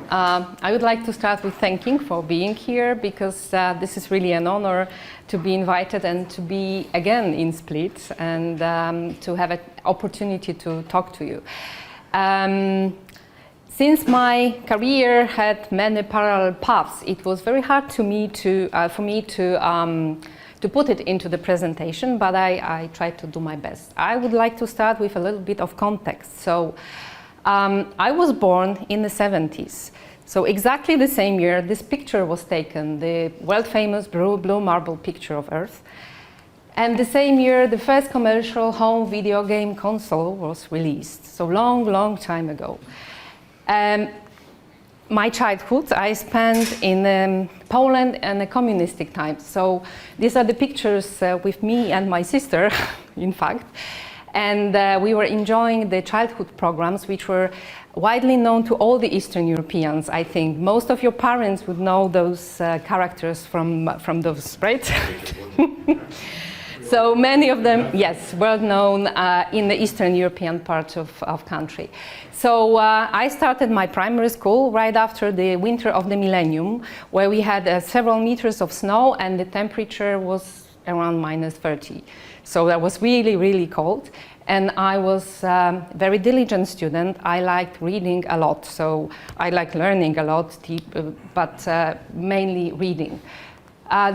I would like to start with thanking for being here, because this is really an honor to be invited and to be again in Split and to have an opportunity to talk to you. Since my career had many parallel paths, it was very hard for me to put it into the presentation, but I tried to do my best. I would like to start with a little bit of context. So I was born in the 70s. So exactly the same year this picture was taken, the world-famous blue marble picture of Earth. And the same year the first commercial home video game console was released. So long time ago. My childhood I spent in Poland and the communistic times. So these are the pictures with me and my sister, in fact. And we were enjoying the childhood programs, which were widely known to all the Eastern Europeans, I think. Most of your parents would know those characters from those, right? So many of them, yes, well known in the Eastern European part of country. So I started my primary school right after the winter of the millennium, where we had several meters of snow and the temperature was around -30. So that was really cold. And I was a very diligent student. I liked reading a lot, so I liked learning a lot, but mainly reading.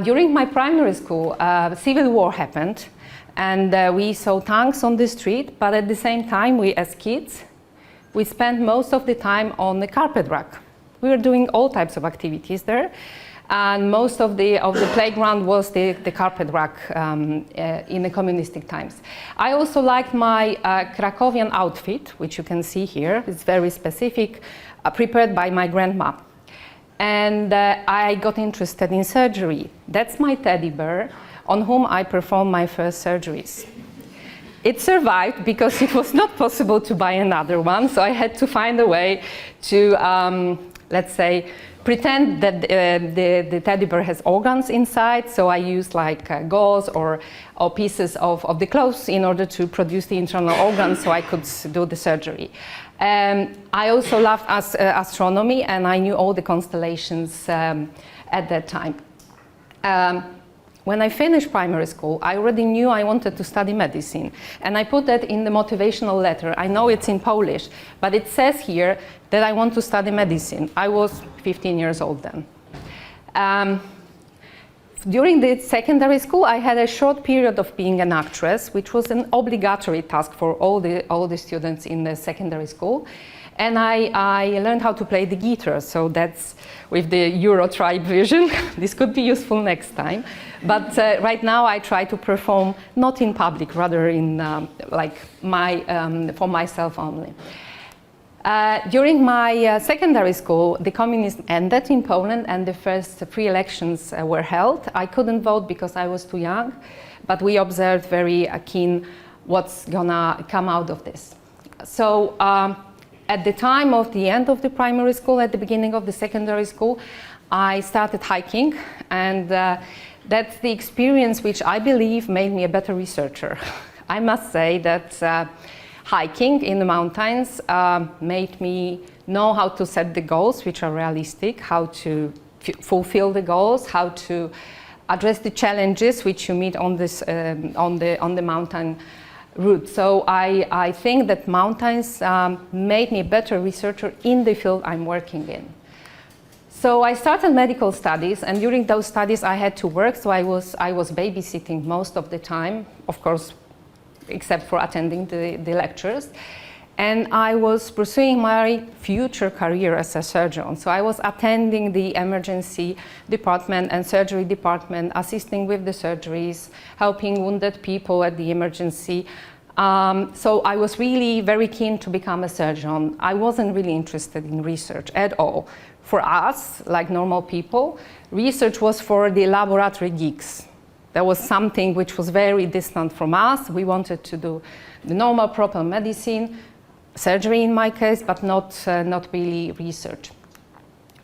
During my primary school, civil war happened, and we saw tanks on the street, but at the same time, we as kids, we spent most of the time on the carpet rug. We were doing all types of activities there, and most of the playground was the carpet rug in the communistic times. I also liked my Krakowian outfit, which you can see here. It's very specific, prepared by my grandma. And I got interested in surgery. That's my teddy bear, on whom I performed my first surgeries. It survived because it was not possible to buy another one, so I had to find a way to, let's say, pretend that the teddy bear has organs inside, so I used like gauze or pieces of the clothes in order to produce the internal organs so I could do the surgery. I also loved astronomy, and I knew all the constellations at that time. When I finished primary school, I already knew I wanted to study medicine, and I put that in the motivational letter. I know it's in Polish, but it says here that I want to study medicine. I was 15 years old then. During the secondary school, I had a short period of being an actress, which was an obligatory task for all the students in the secondary school. And I learned how to play the guitar, so that's with the Euro tribe vision. This could be useful next time. But right now I try to perform not in public, rather in for myself only. During my secondary school, the communism ended in Poland and the first free elections were held. I couldn't vote because I was too young, but we observed very keen what's gonna come out of this. So at the time of the end of the primary school, at the beginning of the secondary school, I started hiking, and that's the experience which I believe made me a better researcher. I must say that hiking in the mountains made me know how to set the goals which are realistic, how to fulfill the goals, how to address the challenges which you meet on this on the mountain route. So I think that mountains made me a better researcher in the field I'm working in. So I started medical studies, and during those studies I had to work, so I was babysitting most of the time, of course, except for attending the lectures. And I was pursuing my future career as a surgeon. So I was attending the emergency department and surgery department, assisting with the surgeries, helping wounded people at the emergency. So I was really very keen to become a surgeon. I wasn't really interested in research at all. For us, like normal people, research was for the laboratory geeks. That was something which was very distant from us. We wanted to do the normal, proper medicine, surgery in my case, but not really research.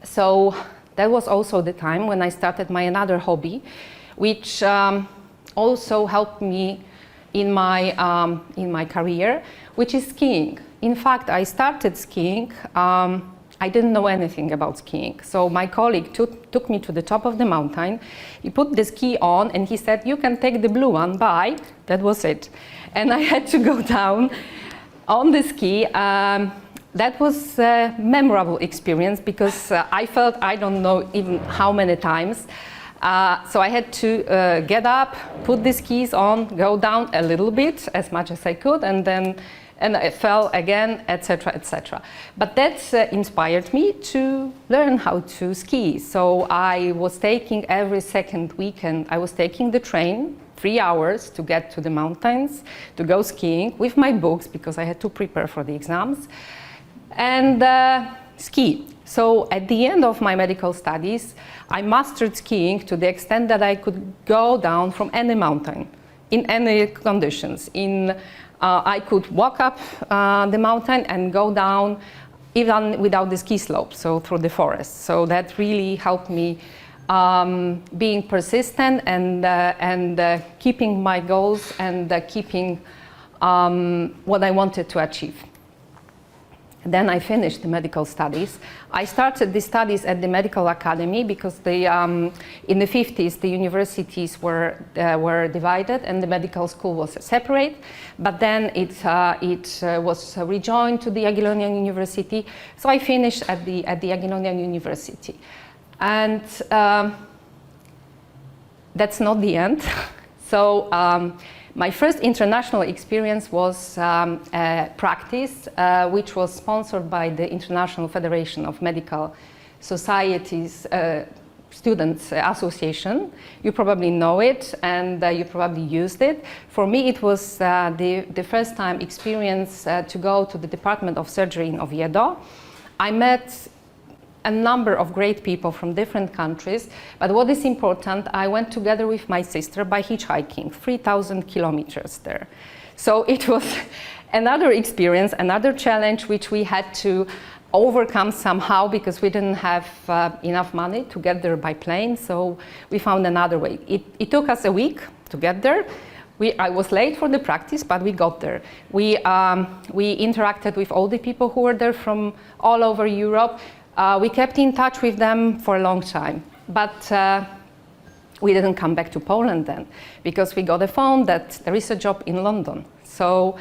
So that was also the time when I started my another hobby, which also helped me in my career, which is skiing. In fact, I started skiing. I didn't know anything about skiing. So my colleague took me to the top of the mountain. He put the ski on and he said, you can take the blue one, bye. That was it. And I had to go down on the ski. That was a memorable experience because I felt I don't know even how many times. So I had to get up, put the skis on, go down a little bit, as much as I could, and I fell again, etc., etc. But that inspired me to learn how to ski. So I was taking every second weekend, I was taking the train, 3 hours to get to the mountains, to go skiing with my books because I had to prepare for the exams, and ski. So at the end of my medical studies, I mastered skiing to the extent that I could go down from any mountain, in any conditions. I could walk up the mountain and go down even without the ski slope, so through the forest. So that really helped me being persistent and keeping my goals and keeping what I wanted to achieve. Then I finished the medical studies. I started the studies at the medical academy because in the 50s the universities were divided and the medical school was separate. But then it was rejoined to the Jagiellonian University. So I finished at the Jagiellonian University, and that's not the end. So. My first international experience was a practice which was sponsored by the International Federation of Medical Societies Students Association. You probably know it and you probably used it. For me it was the first time experience to go to the Department of Surgery in Oviedo. I met a number of great people from different countries, but what is important, I went together with my sister by hitchhiking, 3,000 kilometers there. So it was another experience, another challenge which we had to overcome somehow because we didn't have enough money to get there by plane, so we found another way. It took us a week to get there. I was late for the practice, but we got there. We interacted with all the people who were there from all over Europe. We kept in touch with them for a long time, but we didn't come back to Poland then because we got a phone that there is a job in London. So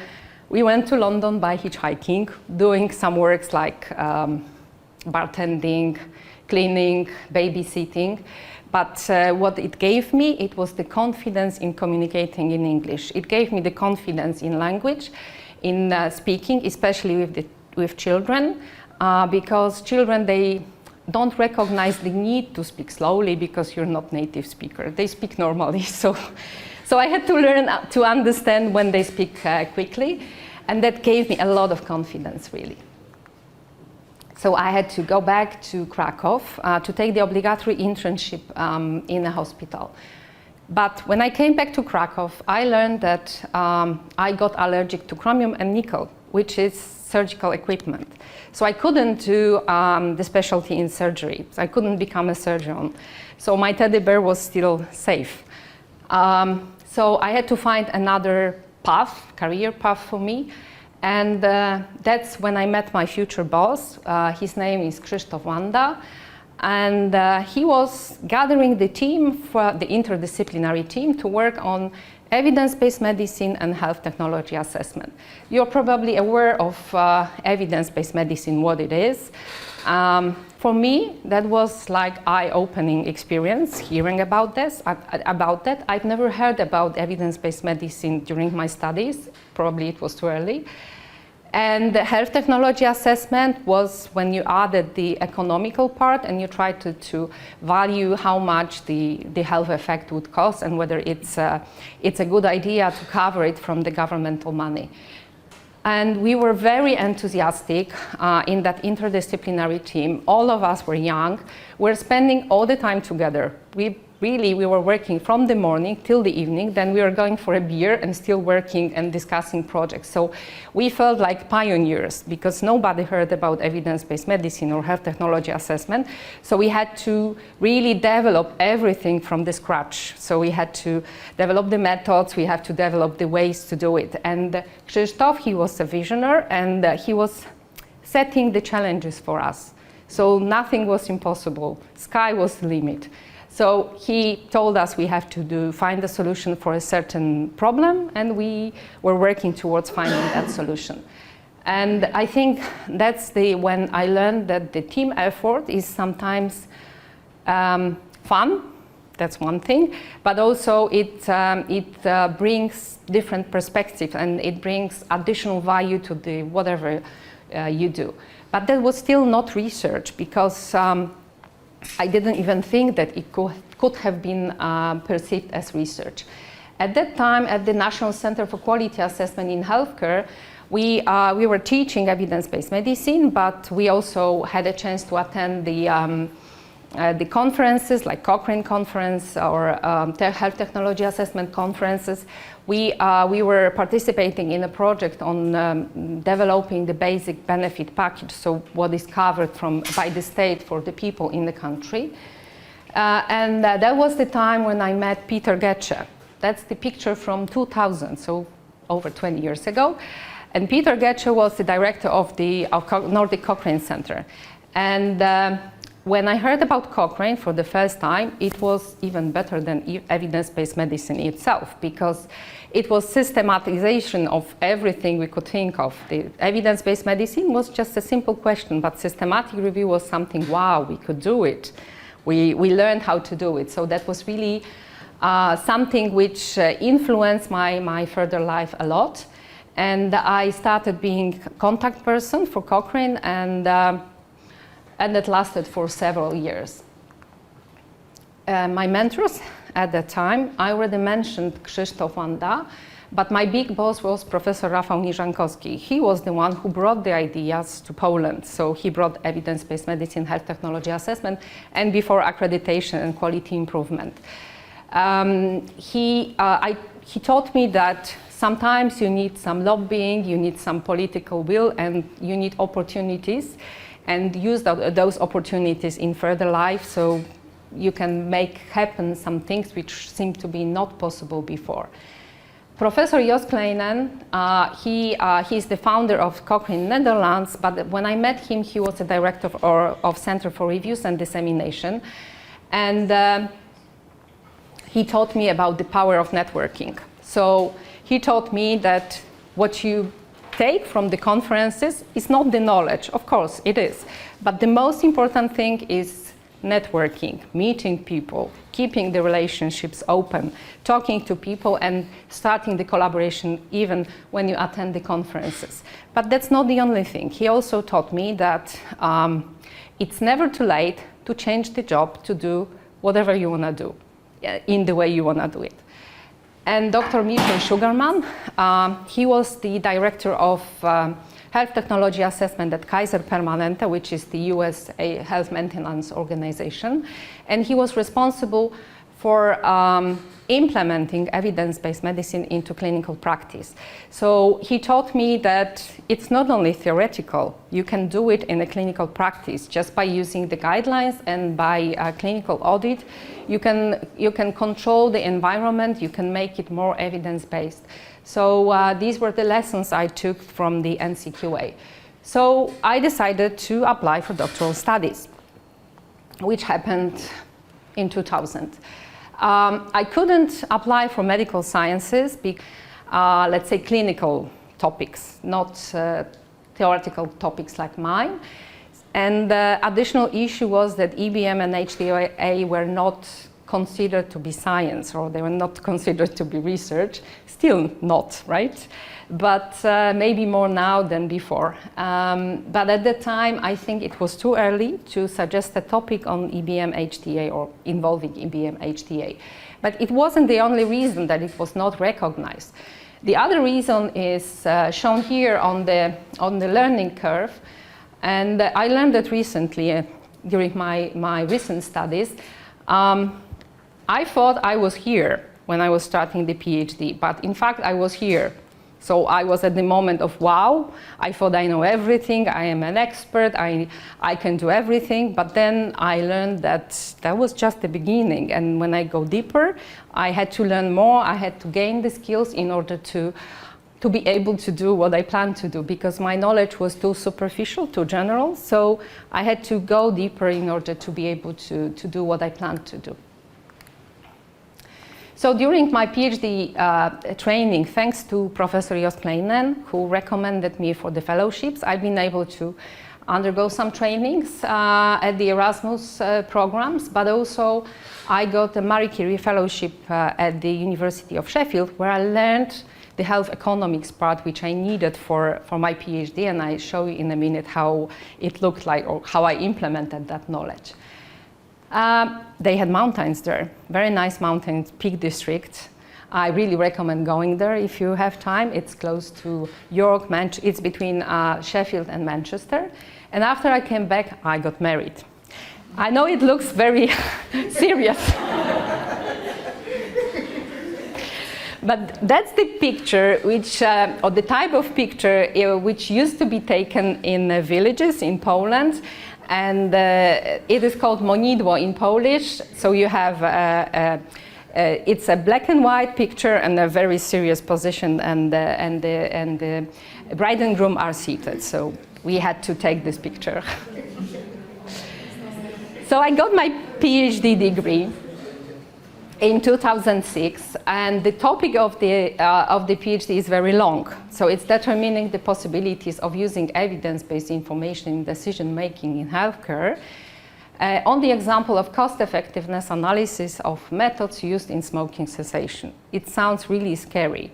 we went to London by hitchhiking, doing some works like bartending, cleaning, babysitting. But what it gave me, it was the confidence in communicating in English. It gave me the confidence in language, in speaking, especially with children. Because children, they don't recognize the need to speak slowly because you're not native speaker. They speak normally. So I had to learn to understand when they speak quickly, and that gave me a lot of confidence, really. So I had to go back to Krakow to take the obligatory internship in a hospital. But when I came back to Krakow, I learned that I got allergic to chromium and nickel, which is surgical equipment. So I couldn't do the specialty in surgery. So I couldn't become a surgeon. So my teddy bear was still safe. So I had to find another path, career path for me. And that's when I met my future boss. His name is Krzysztof Wanda. And he was gathering the team, for the interdisciplinary team, to work on evidence-based medicine and health technology assessment. You're probably aware of evidence-based medicine, what it is. For me, that was like eye-opening experience, hearing about that. I'd never heard about evidence-based medicine during my studies. Probably it was too early. And the health technology assessment was when you added the economical part and you tried to value how much the health effect would cost and whether it's a good idea to cover it from the governmental money. And we were very enthusiastic in that interdisciplinary team. All of us were young. We're spending all the time together. We were working from the morning till the evening, then we were going for a beer and still working and discussing projects. So we felt like pioneers because nobody heard about evidence-based medicine or health technology assessment. So we had to really develop everything from the scratch. So we had to develop the methods, we had to develop the ways to do it. And Krzysztof, he was a visionary and he was setting the challenges for us. So nothing was impossible. Sky was the limit. So he told us we have to find a solution for a certain problem, and we were working towards finding that solution. And I think that's when I learned that the team effort is sometimes fun. That's one thing, but also it brings different perspectives, and it brings additional value to whatever you do. But that was still not research, because I didn't even think that it could have been perceived as research. At that time, at the National Center for Quality Assessment in Healthcare, we were teaching evidence-based medicine, but we also had a chance to attend the conferences like Cochrane Conference or Health Technology Assessment conferences. We were participating in a project on developing the basic benefit package, so what is covered by the state for the people in the country. And that was the time when I met Peter Getche. That's the picture from 2000, so over 20 years ago. And Peter Getche was the director of the Nordic Cochrane Center. And when I heard about Cochrane for the first time, it was even better than evidence-based medicine itself, because it was systematization of everything we could think of. The evidence-based medicine was just a simple question, but systematic review was something, wow, we could do it. We learned how to do it. So that was really something which influenced my further life a lot. And I started being a contact person for Cochrane, and that lasted for several years. My mentors at that time, I already mentioned Krzysztof Wanda, but my big boss was Professor Rafał Niżankowski. He was the one who brought the ideas to Poland. So he brought evidence-based medicine, health technology assessment, and before accreditation and quality improvement. He taught me that sometimes you need some lobbying, you need some political will, and you need opportunities, and use those opportunities in further life, so you can make happen some things which seemed to be not possible before. Professor Jos Kleinen, he's the founder of Cochrane Netherlands, but when I met him, he was the director of Center for Reviews and Dissemination. And he taught me about the power of networking. So he taught me that what you take from the conferences is not the knowledge. Of course, it is. But the most important thing is networking, meeting people, keeping the relationships open, talking to people, and starting the collaboration even when you attend the conferences. But that's not the only thing. He also taught me that it's never too late to change the job, to do whatever you want to do in the way you want to do it. And Dr. Michael Sugarman, he was the director of health technology assessment at Kaiser Permanente, which is the US health maintenance organization. And he was responsible for implementing evidence-based medicine into clinical practice. So he taught me that it's not only theoretical, you can do it in a clinical practice just by using the guidelines and by clinical audit. You can control the environment, you can make it more evidence-based. So these were the lessons I took from the NCQA. So I decided to apply for doctoral studies, which happened in 2000. I couldn't apply for medical sciences, let's say clinical topics, not theoretical topics like mine. And the additional issue was that EBM and HTA were not considered to be science, or they were not considered to be research. Still not, right? But maybe more now than before. But at the time, I think it was too early to suggest a topic on EBM HTA or involving EBM HTA. But it wasn't the only reason that it was not recognized. The other reason is shown here on the learning curve. And I learned that recently during my recent studies. I thought I was here when I was starting the PhD, but in fact I was here. So I was at the moment of wow, I thought I know everything, I am an expert, I can do everything, but then I learned that that was just the beginning, and when I go deeper, I had to learn more, I had to gain the skills in order to to be able to do what I planned to do, because my knowledge was too superficial, too general. So I had to go deeper in order to be able to do what I planned to do. So during my PhD training, thanks to Professor Jos Kleinen, who recommended me for the fellowships, I've been able to undergo some trainings at the Erasmus programs, but also I got a Marie Curie fellowship at the University of Sheffield, where I learned the health economics part, which I needed for my PhD, and I show you in a minute how it looked like, or how I implemented that knowledge. They had mountains there, very nice mountains, Peak District. I really recommend going there if you have time. It's close to York, it's between Sheffield and Manchester. And after I came back, I got married. I know it looks very serious. But that's the picture, which, or the type of picture which used to be taken in villages in Poland. And it is called monidło in Polish. So you have, it's a black and white picture and a very serious position, and the bride and groom are seated. So we had to take this picture. So I got my PhD degree in 2006, and the topic of the PhD is very long. So it's determining the possibilities of using evidence-based information in decision-making in healthcare on the example of cost-effectiveness analysis of methods used in smoking cessation. It sounds really scary.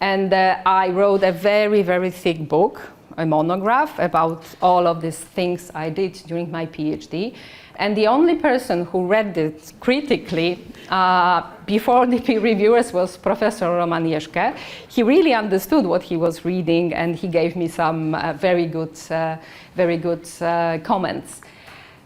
And I wrote a very, very thick book, a monograph about all of these things I did during my PhD. And the only person who read it critically before the peer reviewers was Professor Roman Jeschke. He really understood what he was reading, and he gave me some very good comments.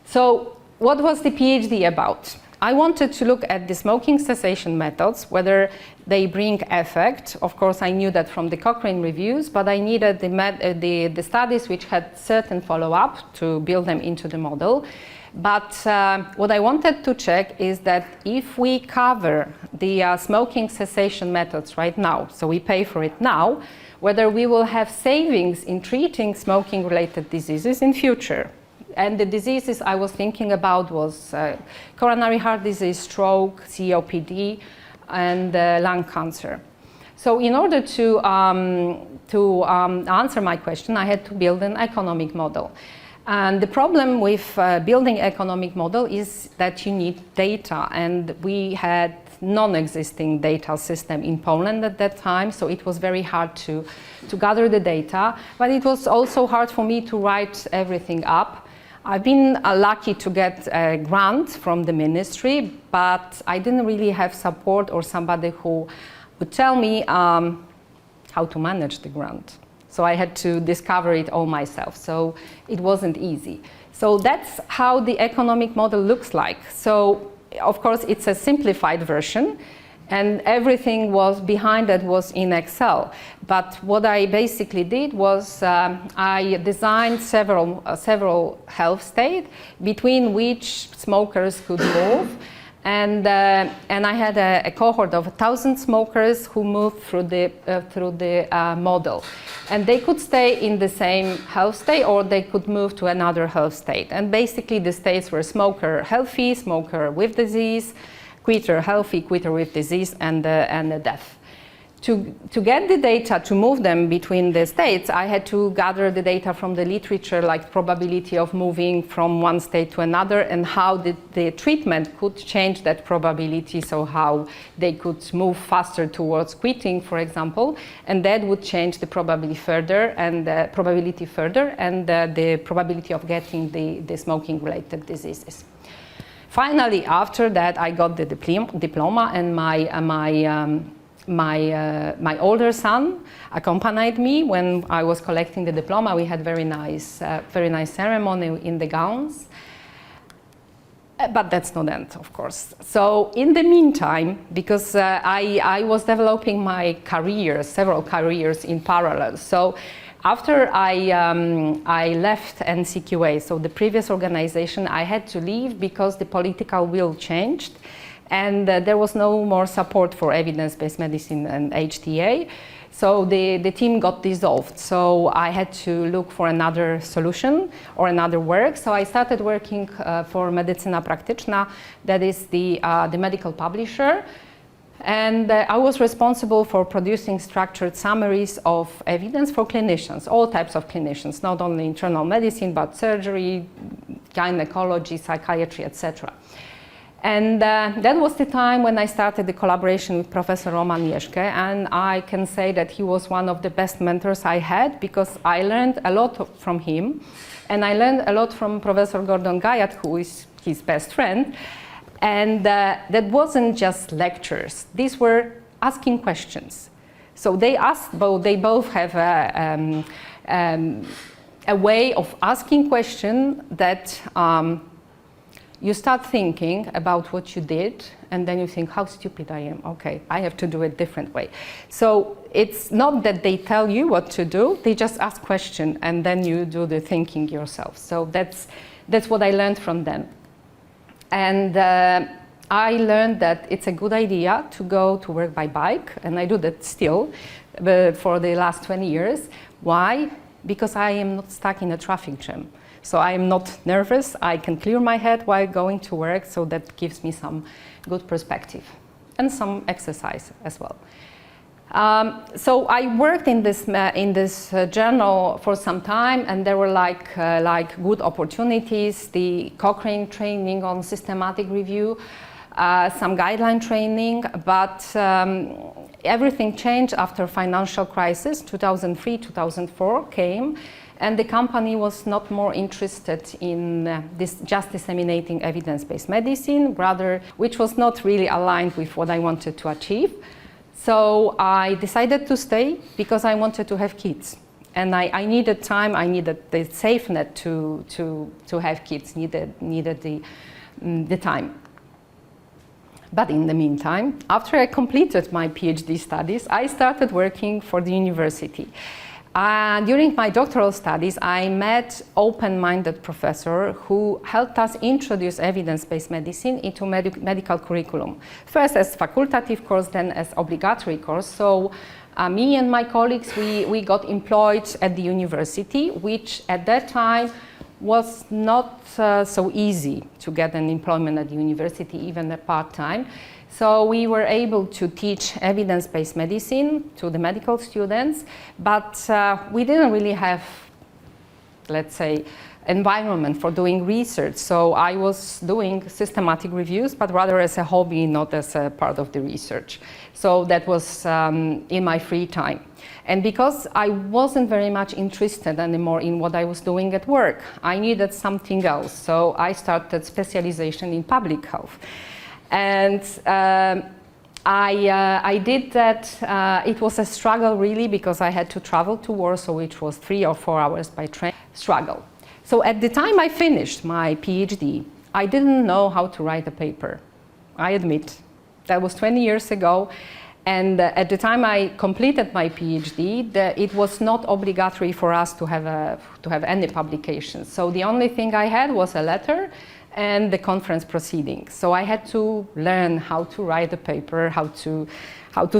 So what was the PhD about? I wanted to look at the smoking cessation methods, whether they bring effect. Of course, I knew that from the Cochrane reviews, but I needed the studies which had certain follow-up to build them into the model. But what I wanted to check is that if we cover the smoking cessation methods right now, so we pay for it now, whether we will have savings in treating smoking-related diseases in future. And the diseases I was thinking about was coronary heart disease, stroke, COPD, and lung cancer. So in order to answer my question, I had to build an economic model. And the problem with building economic model is that you need data, and we had non-existing data system in Poland at that time, so it was very hard to gather the data, but it was also hard for me to write everything up. I've been lucky to get a grant from the ministry, but I didn't really have support or somebody who would tell me how to manage the grant. So I had to discover it all myself. So it wasn't easy. So that's how the economic model looks like. So of course it's a simplified version, and everything was behind it was in Excel. But what I basically did was I designed several health states between which smokers could move. And I had a cohort of 1,000 smokers who moved through the model, and they could stay in the same health state, or they could move to another health state. And basically, the states were smoker healthy, smoker with disease, quitter healthy, quitter with disease, and the death. To get the data to move them between the states, I had to gather the data from the literature, like probability of moving from one state to another, and how the treatment could change that probability, so how they could move faster towards quitting, for example, and that would change the probability further, and the probability of getting the smoking-related diseases. Finally, after that, I got the diploma, and my older son accompanied me when I was collecting the diploma. We had very nice ceremony in the gowns. But that's not the end, of course. So in the meantime, because I was developing my career, several careers in parallel. So after I left NCQA, so the previous organization, I had to leave because the political will changed. and there was no more support for evidence-based medicine and HTA. So the team got dissolved. So I had to look for another solution or another work. So I started working for Medycyna Praktyczna, that is the medical publisher. And I was responsible for producing structured summaries of evidence for clinicians, all types of clinicians, not only internal medicine, but surgery, gynecology, psychiatry, etc. And that was the time when I started the collaboration with Professor Roman Jeschke, and I can say that he was one of the best mentors I had, because I learned a lot from him, and I learned a lot from Professor Gordon Gayat, who is his best friend. And that wasn't just lectures, these were asking questions. So they both have a way of asking questions that you start thinking about what you did, and then you think, how stupid I am. Okay, I have to do it a different way. So it's not that they tell you what to do, they just ask questions, and then you do the thinking yourself. So that's what I learned from them. And I learned that it's a good idea to go to work by bike, and I do that still for the last 20 years. Why? Because I am not stuck in a traffic jam. So I am not nervous, I can clear my head while going to work, so that gives me some good perspective and some exercise as well. So I worked in this journal for some time, and there were like good opportunities, the Cochrane training on systematic review, some guideline training, but everything changed after financial crisis. 2003, 2004 came, and the company was not more interested in just disseminating evidence-based medicine, rather, which was not really aligned with what I wanted to achieve. So I decided to stay because I wanted to have kids, and I needed time. I needed the safe net to have kids. Needed the time. But in the meantime, after I completed my PhD studies, I started working for the university. During my doctoral studies, I met open-minded professor who helped us introduce evidence-based medicine into medical curriculum. First as facultative course, then as obligatory course. So me and my colleagues, we got employed at the university, which at that time was not so easy to get an employment at the university, even a part-time. So we were able to teach evidence-based medicine to the medical students, but we didn't really have, let's say, environment for doing research. So I was doing systematic reviews, but rather as a hobby, not as a part of the research. So that was in my free time. And because I wasn't very much interested anymore in what I was doing at work, I needed something else. So I started specialization in public health. And I did that. It was a struggle, really, because I had to travel to Warsaw, which was 3 or 4 hours by train. Struggle. So at the time I finished my PhD, I didn't know how to write a paper. I admit. That was 20 years ago. And at the time I completed my PhD, it was not obligatory for us to have any publications. So the only thing I had was a letter and the conference proceedings. So I had to learn how to write a paper, how to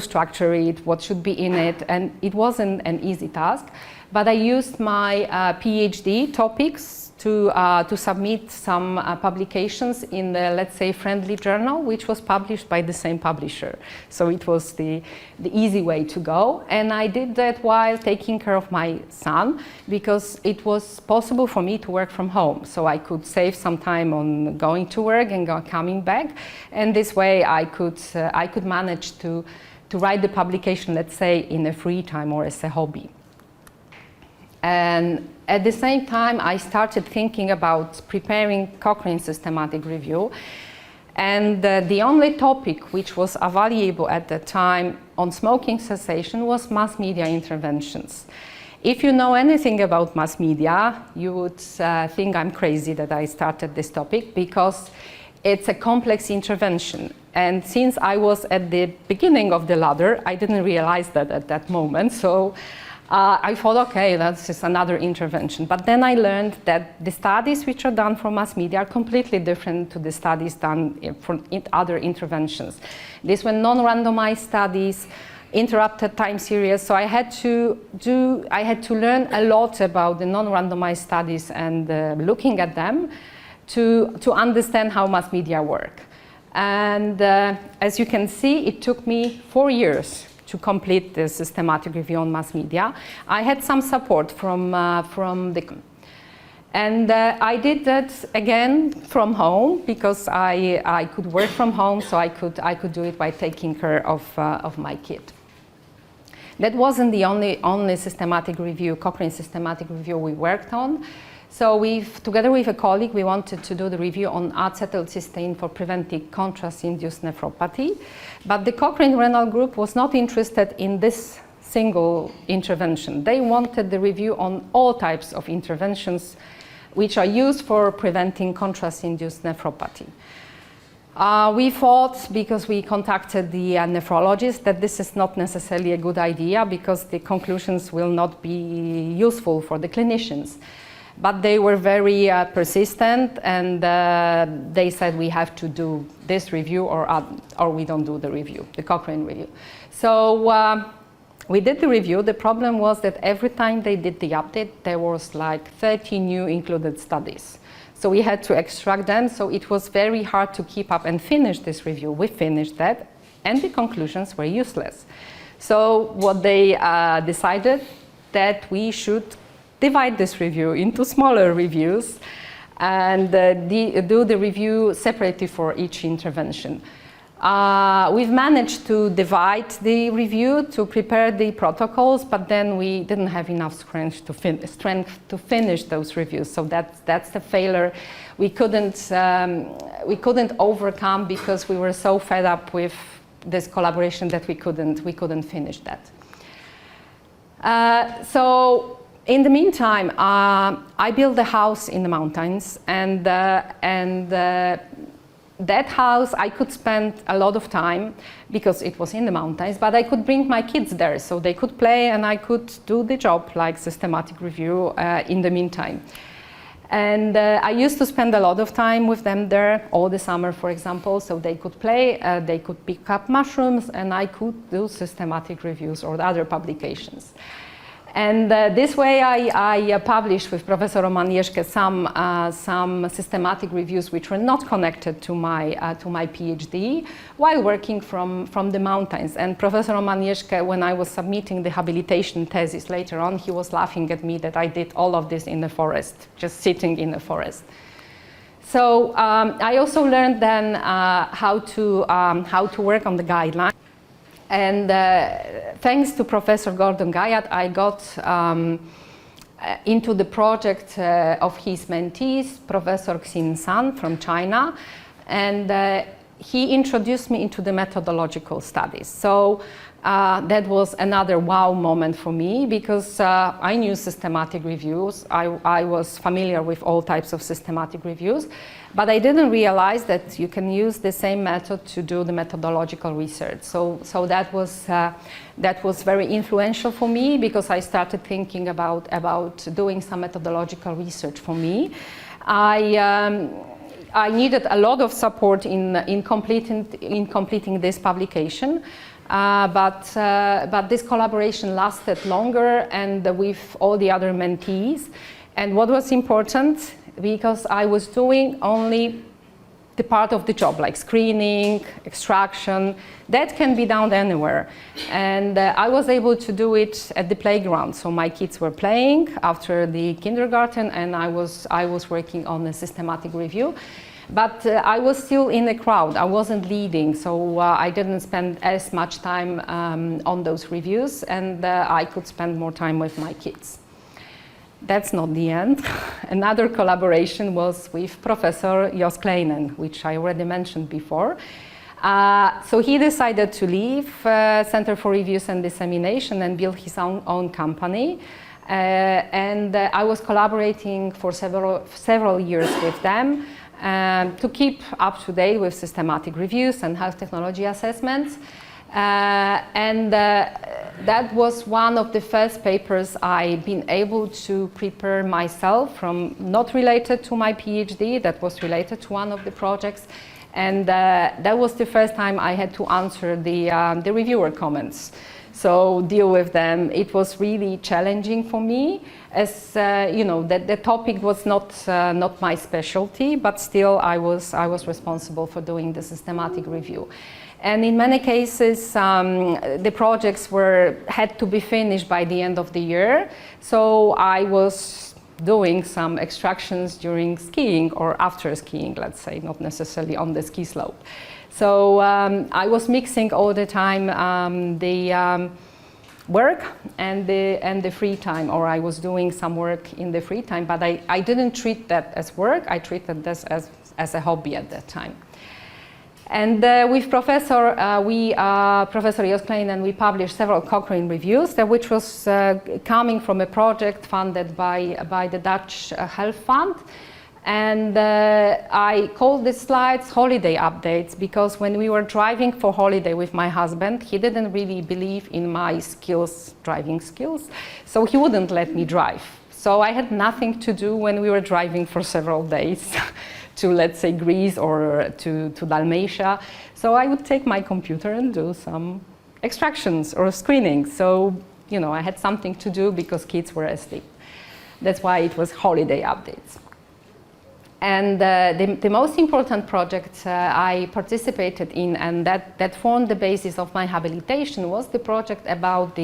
structure it, what should be in it, and it wasn't an easy task. But I used my PhD topics to submit some publications in the, let's say, friendly journal, which was published by the same publisher. So it was the easy way to go. And I did that while taking care of my son, because it was possible for me to work from home. So I could save some time on going to work and coming back. And this way I could manage to write the publication, let's say, in a free time or as a hobby. And at the same time, I started thinking about preparing Cochrane systematic review. And the only topic which was available at the time on smoking cessation was mass media interventions. If you know anything about mass media, you would think I'm crazy that I started this topic, because it's a complex intervention. And since I was at the beginning of the ladder, I didn't realize that at that moment. So I thought, okay, that's just another intervention. But then I learned that the studies which are done for mass media are completely different to the studies done for other interventions. These were non-randomized studies, interrupted time series, so I had to learn a lot about the non-randomized studies and looking at them to understand how mass media work. And as you can see, it took me 4 years to complete the systematic review on mass media. I had some support from the... And I did that again from home because I could work from home, so I could do it by taking care of my kid. That wasn't the only systematic review, Cochrane systematic review we worked on. So together with a colleague, we wanted to do the review on acetylcysteine for preventing contrast-induced nephropathy. But the Cochrane Renal Group was not interested in this single intervention. They wanted the review on all types of interventions which are used for preventing contrast-induced nephropathy. We thought, because we contacted the nephrologist, that this is not necessarily a good idea because the conclusions will not be useful for the clinicians. But they were very persistent, and they said we have to do this review or we don't do the review, the Cochrane review. So we did the review. The problem was that every time they did the update, there was like 30 new included studies. So we had to extract them, so it was very hard to keep up and finish this review. We finished that, and the conclusions were useless. So what they decided that we should divide this review into smaller reviews and do the review separately for each intervention. We've managed to divide the review to prepare the protocols, but then we didn't have enough strength to finish those reviews. So that's the failure we couldn't overcome because we were so fed up with this collaboration that we couldn't finish that. So in the meantime, I built a house in the mountains, and that house, I could spend a lot of time because it was in the mountains, but I could bring my kids there so they could play and I could do the job like systematic review in the meantime. And I used to spend a lot of time with them there all the summer, for example, so they could play, they could pick up mushrooms, and I could do systematic reviews or other publications. And this way I published with Professor Roman Jeschke some systematic reviews which were not connected to my PhD while working from the mountains. And Professor Roman Jeschke, when I was submitting the habilitation thesis later on, he was laughing at me that I did all of this in the forest, just sitting in the forest. So I also learned then how to work on the guidelines. And thanks to Professor Gordon Guyat, I got into the project of his mentees, Professor Xin San from China, and he introduced me into the methodological studies. So that was another wow moment for me because I knew systematic reviews. I was familiar with all types of systematic reviews, but I didn't realize that you can use the same method to do the methodological research. So that was very influential for me because I started thinking about doing some methodological research for me. I needed a lot of support in completing this publication. But this collaboration lasted longer and with all the other mentees. And what was important, because I was doing only the part of the job, like screening, extraction, that can be done anywhere. And I was able to do it at the playground. So my kids were playing after the kindergarten, and I was working on a systematic review. But I was still in the crowd. I wasn't leading, so I didn't spend as much time on those reviews, and I could spend more time with my kids. That's not the end. Another collaboration was with Professor Jos Kleinen, which I already mentioned before. So he decided to leave Center for Reviews and Dissemination and build his own company. And I was collaborating for several years with them. To keep up to date with systematic reviews and health technology assessments. And that was one of the first papers I've been able to prepare myself, from not related to my PhD, that was related to one of the projects. And that was the first time I had to answer the reviewer comments. So deal with them. It was really challenging for me, as you know, that the topic was not my specialty, but still I was responsible for doing the systematic review. And in many cases, the projects had to be finished by the end of the year. So I was doing some extractions during skiing or after skiing, let's say, not necessarily on the ski slope. So I was mixing all the time the work and the free time, or I was doing some work in the free time, but I didn't treat that as work. I treated this as a hobby at that time. And with Professor Jos Kleinen, we published several Cochrane reviews, which was coming from a project funded by the Dutch Health Fund. And I called these slides holiday updates, because when we were driving for holiday with my husband, he didn't really believe in my skills, driving skills, so he wouldn't let me drive. So I had nothing to do when we were driving for several days to, let's say, Greece or to Dalmatia. So I would take my computer and do some extractions or screening. So, you know, I had something to do because kids were asleep. That's why it was holiday updates. And the most important project I participated in, and that formed the basis of my habilitation, was the project about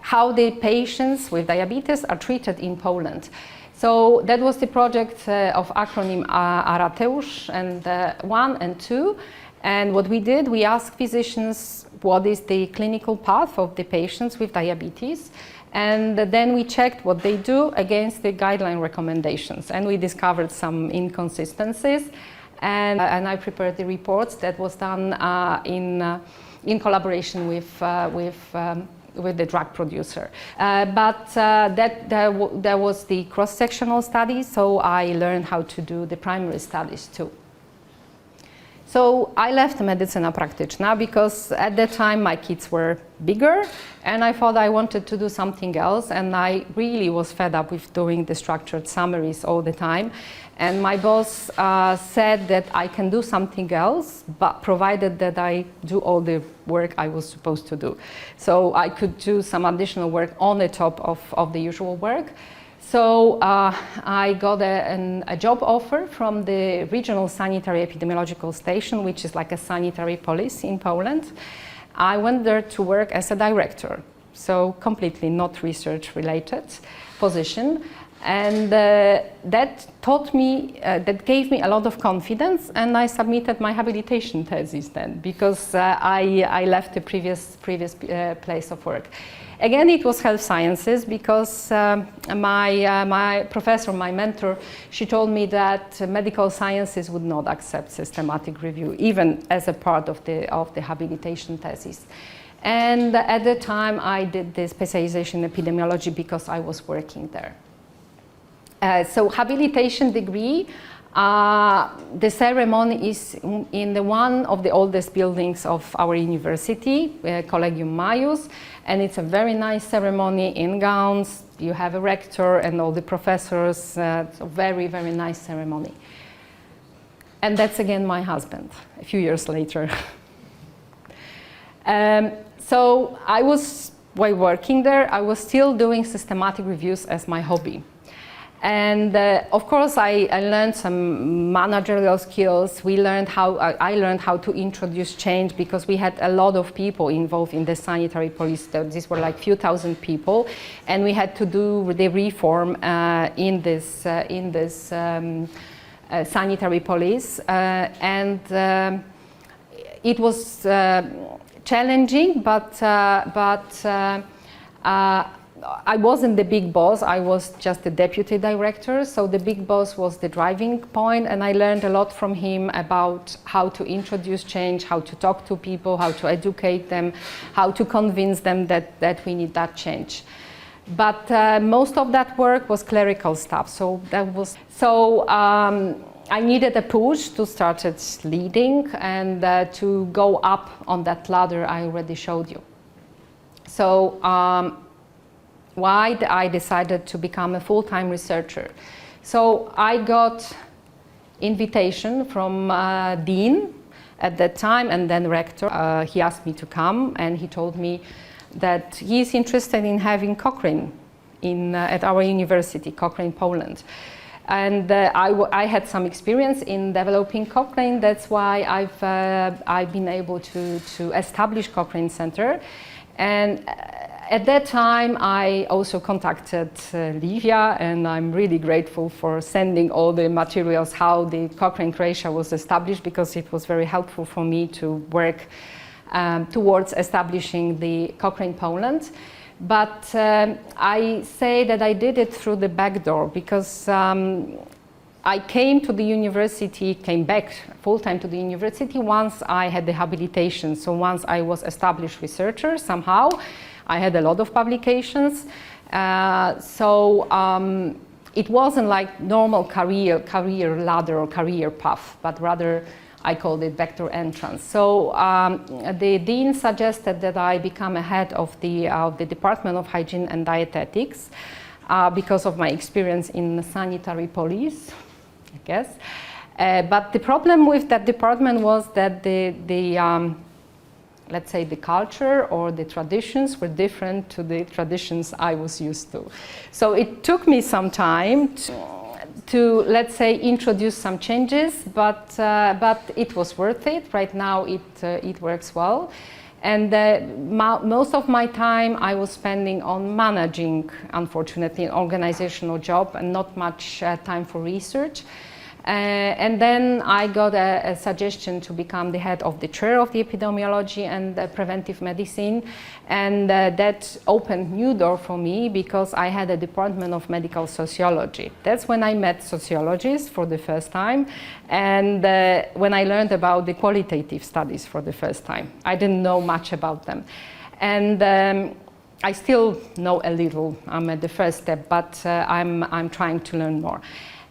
how the patients with diabetes are treated in Poland. So that was the project of acronym ARATEUS and 1 and 2. And what we did, we asked physicians what is the clinical path of the patients with diabetes. And then we checked what they do against the guideline recommendations. And we discovered some inconsistencies. And I prepared the reports that was done in collaboration with the drug producer. But there was the cross-sectional study, so I learned how to do the primary studies too. So I left Medycyna Praktyczna because at that time my kids were bigger and I thought I wanted to do something else, and I really was fed up with doing the structured summaries all the time. And my boss said that I can do something else, but provided that I do all the work I was supposed to do. So I could do some additional work on the top of the usual work. So I got a job offer from the Regional Sanitary Epidemiological Station, which is like a sanitary police in Poland. I went there to work as a director, so completely not research-related position. And that taught me, that gave me a lot of confidence, and I submitted my habilitation thesis then, because I left the previous place of work. Again, it was health sciences, because my professor, my mentor, she told me that medical sciences would not accept systematic review, even as a part of the habilitation thesis. And at the time, I did the specialization in epidemiology because I was working there. So habilitation degree, the ceremony is in one of the oldest buildings of our university, Collegium Maius, and it's a very nice ceremony in gowns. You have a rector and all the professors. It's a very, very nice ceremony. And that's again my husband, a few years later. So I was, while working there, I was still doing systematic reviews as my hobby. And of course, I learned some managerial skills. I learned how to introduce change, because we had a lot of people involved in the sanitary police. These were like few thousand people, and we had to do the reform in this sanitary police. It was challenging, but I wasn't the big boss, I was just the deputy director, so the big boss was the driving point, and I learned a lot from him about how to introduce change, how to talk to people, how to educate them, how to convince them that we need that change. But most of that work was clerical stuff, so I needed a push to start leading and to go up on that ladder I already showed you. So why I decided to become a full-time researcher. So I got invitation from Dean at that time, and then rector. He asked me to come, and he told me that he's interested in having Cochrane at our university, Cochrane, Poland. And I had some experience in developing Cochrane. That's why I've been able to establish Cochrane Center. And at that time, I also contacted Livia, and I'm really grateful for sending all the materials how the Cochrane Croatia was established, because it was very helpful for me to work towards establishing the Cochrane Poland. But I say that I did it through the back door, because I came back full-time to the university once I had the habilitation. So once I was established researcher somehow, I had a lot of publications. It wasn't like normal career ladder or career path, but rather I called it vector entrance. So the dean suggested that I become a head of the Department of Hygiene and Dietetics because of my experience in sanitary police, I guess. But the problem with that department was that let's say the culture or the traditions were different to the traditions I was used to. So it took me some time to let's say introduce some changes, but it was worth it. Right now it works well, and most of my time I was spending on managing, unfortunately, an organizational job and not much time for research. And then I got a suggestion to become the head of the chair of the epidemiology and preventive medicine, and that opened new door for me because I had a department of medical sociology. That's when I met sociologists for the first time, and when I learned about the qualitative studies for the first time. I didn't know much about them, and I still know a little. I'm at the first step, but I'm trying to learn more.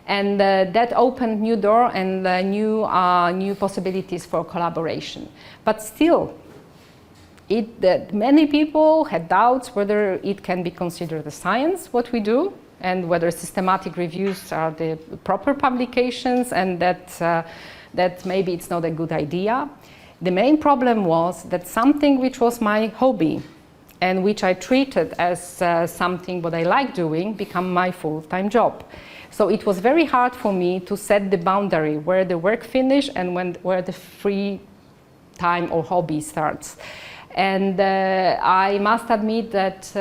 And that opened new door and new possibilities for collaboration. But still, many people had doubts whether it can be considered a science, what we do, and whether systematic reviews are the proper publications, and that maybe it's not a good idea. The main problem was that something which was my hobby and which I treated as something what I like doing become my full-time job. So it was very hard for me to set the boundary where the work finishes and where the free time or hobby starts. And I must admit that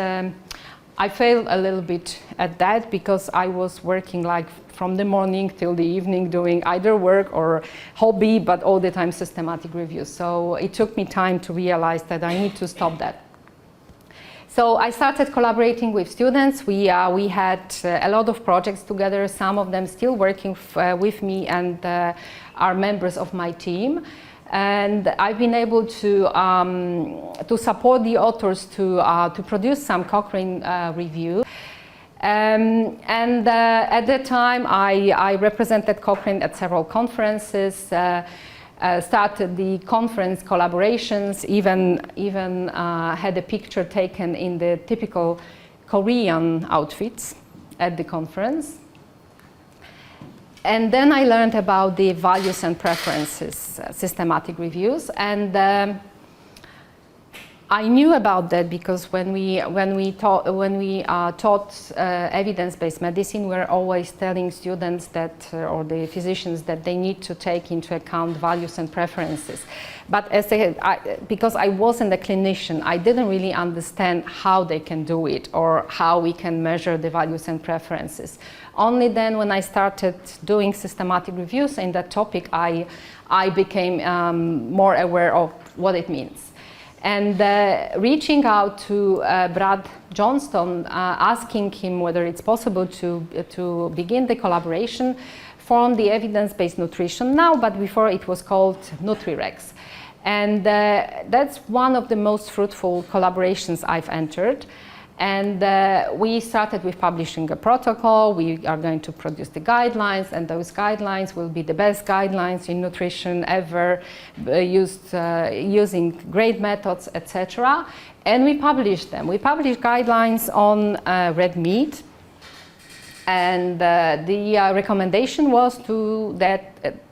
I failed a little bit at that, because I was working like from the morning till the evening doing either work or hobby, but all the time systematic reviews. So it took me time to realize that I need to stop that. So I started collaborating with students. We had a lot of projects together, some of them still working with me and are members of my team. And I've been able to support the authors to produce some Cochrane review. At that time, I represented Cochrane at several conferences. Started the conference collaborations, even had a picture taken in the typical Korean outfits at the conference. And then I learned about the values and preferences systematic reviews, and I knew about that because when we taught evidence-based medicine, we were always telling students that, or the physicians, that they need to take into account values and preferences. But because I wasn't a clinician, I didn't really understand how they can do it or how we can measure the values and preferences. Only then, when I started doing systematic reviews in that topic, I became more aware of what it means. And reaching out to Brad Johnston, asking him whether it's possible to begin the collaboration, formed the evidence-based nutrition now, but before it was called NutriRex. And that's one of the most fruitful collaborations I've entered. And we started with publishing a protocol. We are going to produce the guidelines, and those guidelines will be the best guidelines in nutrition ever, using great methods, etc. And we published them. We published guidelines on red meat, and the recommendation was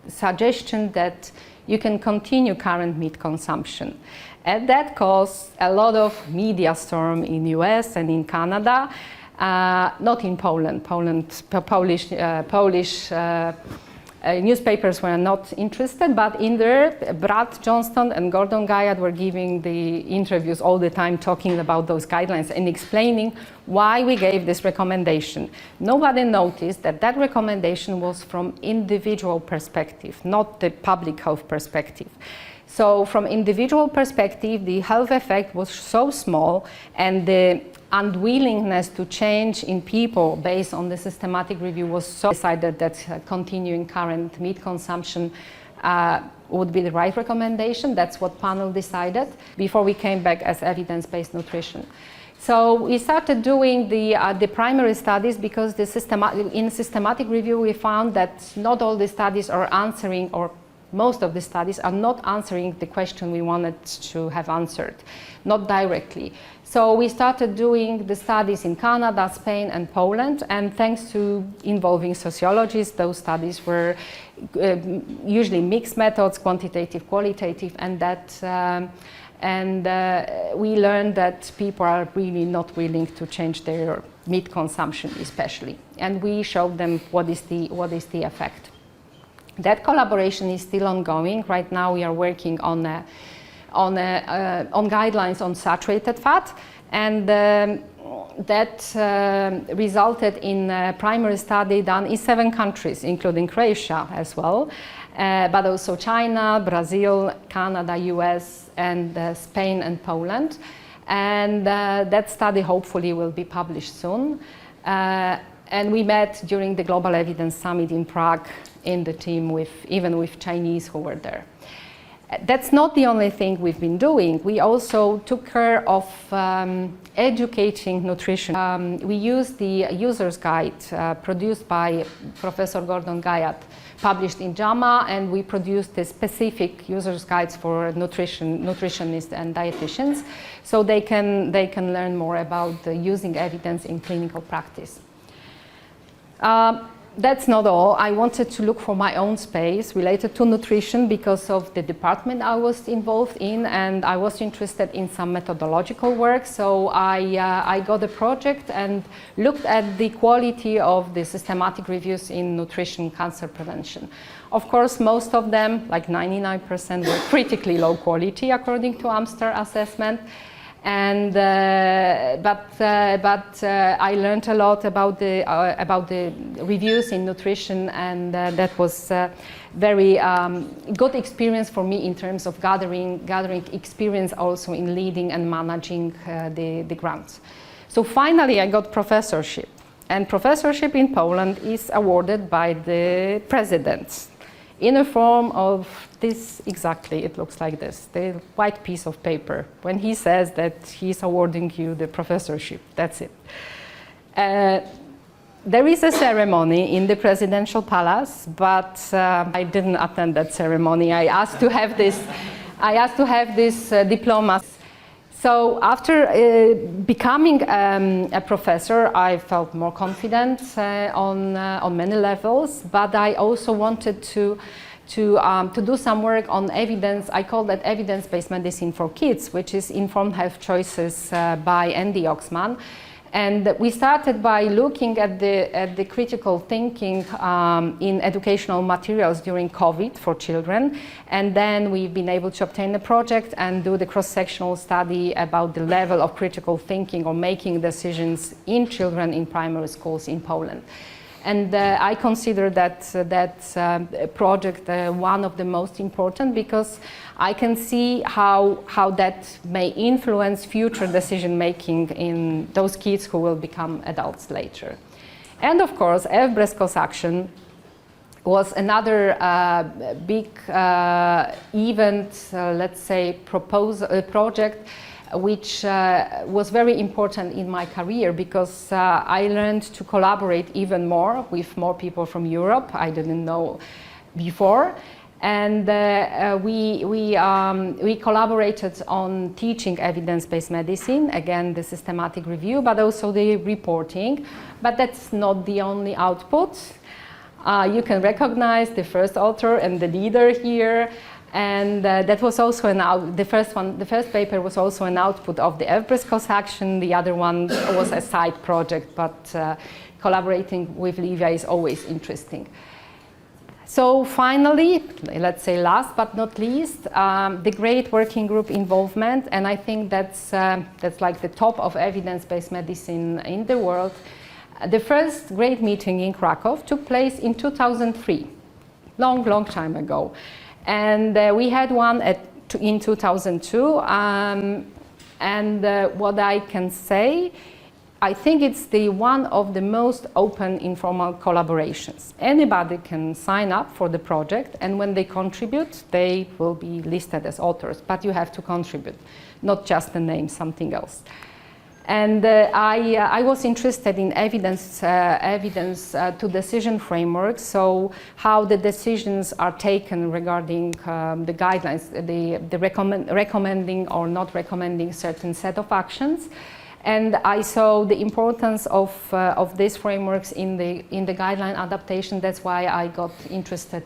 suggestion that you can continue current meat consumption. And that caused a lot of media storm in US and in Canada, not in Poland. Polish newspapers were not interested, but in there, Brad Johnston and Gordon Guyot were giving the interviews all the time, talking about those guidelines and explaining why we gave this recommendation. Nobody noticed that that recommendation was from individual perspective, not the public health perspective. So from individual perspective, the health effect was so small, and the unwillingness to change in people based on the systematic review was so decided that continuing current meat consumption would be the right recommendation. That's what panel decided before we came back as evidence-based nutrition. So we started doing the primary studies because in systematic review we found that not all the studies are answering, or most of the studies are not answering the question we wanted to have answered, not directly. So we started doing the studies in Canada, Spain, and Poland, and thanks to involving sociologists, those studies were usually mixed methods, quantitative, qualitative, and we learned that people are really not willing to change their meat consumption, especially, and we showed them what is the effect. That collaboration is still ongoing. Right now we are working on guidelines on saturated fat, and that resulted in a primary study done in 7 countries, including Croatia as well, but also China, Brazil, Canada, US, and Spain and Poland. And that study hopefully will be published soon. And we met during the Global Evidence Summit in Prague in the team even with Chinese who were there. That's not the only thing we've been doing. We also took care of educating nutrition. We used the user's guide produced by Professor Gordon Guyot, published in JAMA, and we produced the specific user's guides for nutritionists and dietitians, so they can learn more about using evidence in clinical practice. That's not all. I wanted to look for my own space related to nutrition because of the department I was involved in, and I was interested in some methodological work. So I got a project and looked at the quality of the systematic reviews in nutrition cancer prevention. Of course, most of them, like 99%, were critically low quality according to Amster assessment. And but I learned a lot about the reviews in nutrition, and that was very good experience for me in terms of gathering experience also in leading and managing the grants. So finally, I got professorship, and professorship in Poland is awarded by the president in a form of this, exactly, it looks like this, the white piece of paper. When he says that he's awarding you the professorship, that's it. There is a ceremony in the presidential palace, but I didn't attend that ceremony. I asked to have this diploma. So after becoming a professor, I felt more confident on many levels, but I also wanted to do some work on evidence. I call that evidence-based medicine for kids, which is informed health choices by Andy Oxman. And we started by looking at the critical thinking in educational materials during COVID for children. And then we've been able to obtain a project and do the cross-sectional study about the level of critical thinking or making decisions in children in primary schools in Poland. And I consider that project one of the most important because I can see how that may influence future decision making in those kids who will become adults later. And of course, EF Breast Action was another big event, let's say, project which was very important in my career because I learned to collaborate even more with more people from Europe I didn't know before. And we collaborated on teaching evidence-based medicine, again the systematic review, but also the reporting. But that's not the only output. You can recognize the first author and the leader here. And that was also the first paper was also an output of the FBRES COSACTION. The other one was a side project, but collaborating with Livia is always interesting. So finally, let's say last but not least, the great working group involvement, and I think that's like the top of evidence-based medicine in the world. The first great meeting in Krakow took place in 2003, long time ago. And we had one in 2002, and what I can say, I think it's one of the most open informal collaborations. Anybody can sign up for the project, and when they contribute, they will be listed as authors, but you have to contribute, not just the name, something else. And I was interested in evidence to decision frameworks, so how the decisions are taken regarding the guidelines, the recommending or not recommending certain set of actions. And I saw the importance of these frameworks in the guideline adaptation. That's why I got interested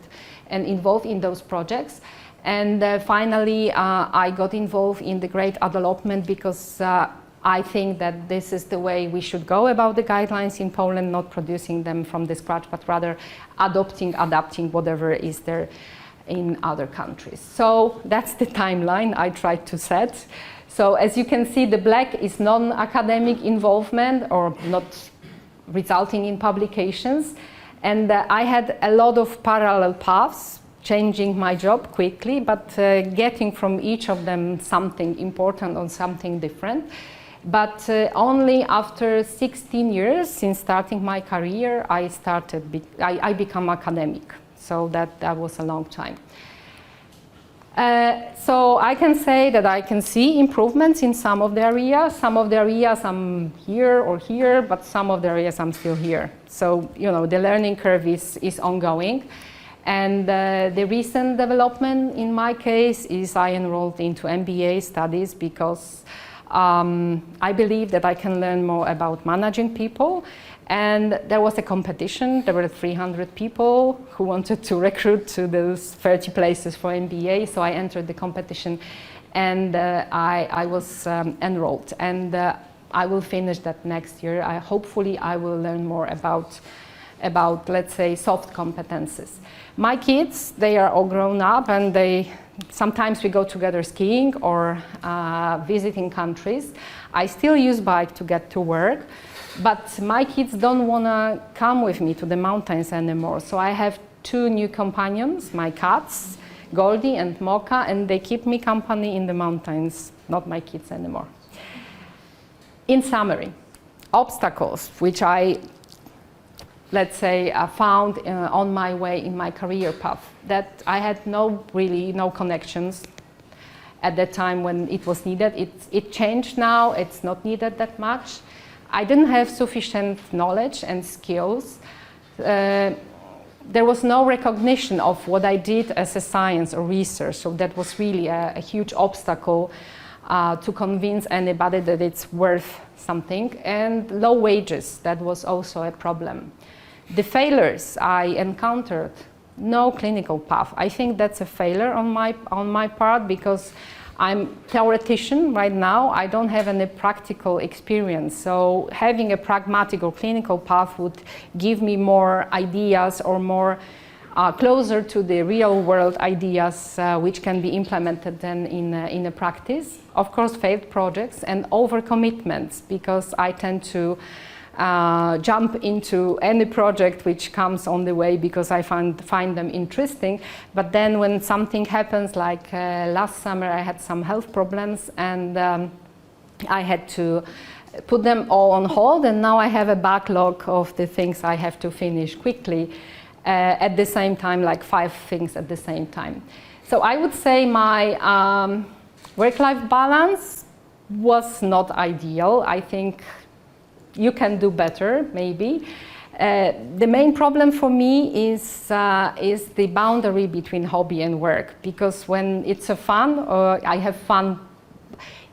and involved in those projects. And finally, I got involved in the great development because I think that this is the way we should go about the guidelines in Poland, not producing them from the scratch, but rather adapting whatever is there in other countries. So that's the timeline I tried to set. So as you can see, the black is non-academic involvement or not resulting in publications. And I had a lot of parallel paths, changing my job quickly, but getting from each of them something important or something different. But only after 16 years since starting my career, I became academic. So that was a long time. So I can say that I can see improvements in some of the areas. Some of the areas I'm here or here, but some of the areas I'm still here. So, you know, the learning curve is ongoing. And the recent development in my case is I enrolled into MBA studies because I believe that I can learn more about managing people. And there was a competition. There were 300 people who wanted to recruit to those 30 places for MBA. So I entered the competition and I was enrolled. And I will finish that next year. Hopefully I will learn more about, let's say, soft competences. My kids, they are all grown up and sometimes we go together skiing or visiting countries. I still use bike to get to work. But my kids don't want to come with me to the mountains anymore. So I have 2 new companions, my cats, Goldie and Mocha, and they keep me company in the mountains, not my kids anymore. In summary, obstacles which I, let's say, found on my way in my career path, that I had really no connections at that time when it was needed. It changed now, it's not needed that much. I didn't have sufficient knowledge and skills. There was no recognition of what I did as a science or research, so that was really a huge obstacle to convince anybody that it's worth something. And low wages, that was also a problem. The failures I encountered, no clinical path. I think that's a failure on my part because I'm a theoretician right now. I don't have any practical experience. So having a pragmatic or clinical path would give me more ideas or more closer to the real world ideas which can be implemented then in a practice. Of course, failed projects and overcommitments because I tend to jump into any project which comes on the way because I find them interesting. But then when something happens, like last summer I had some health problems and I had to put them all on hold, and now I have a backlog of the things I have to finish quickly at the same time, like 5 things at the same time. So I would say my work-life balance was not ideal. I think you can do better, maybe. The main problem for me is the boundary between hobby and work, because when it's a fun, or I have fun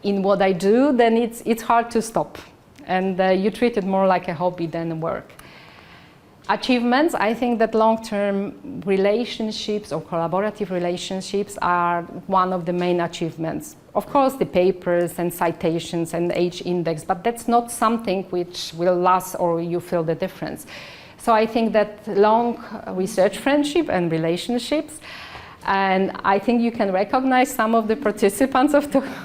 in what I do, then it's hard to stop, and you treat it more like a hobby than work. Achievements, I think that long-term relationships or collaborative relationships are one of the main achievements. Of course, the papers and citations and age index, but that's not something which will last or you feel the difference. So I think that long research friendship and relationships, and I think you can recognize some of the participants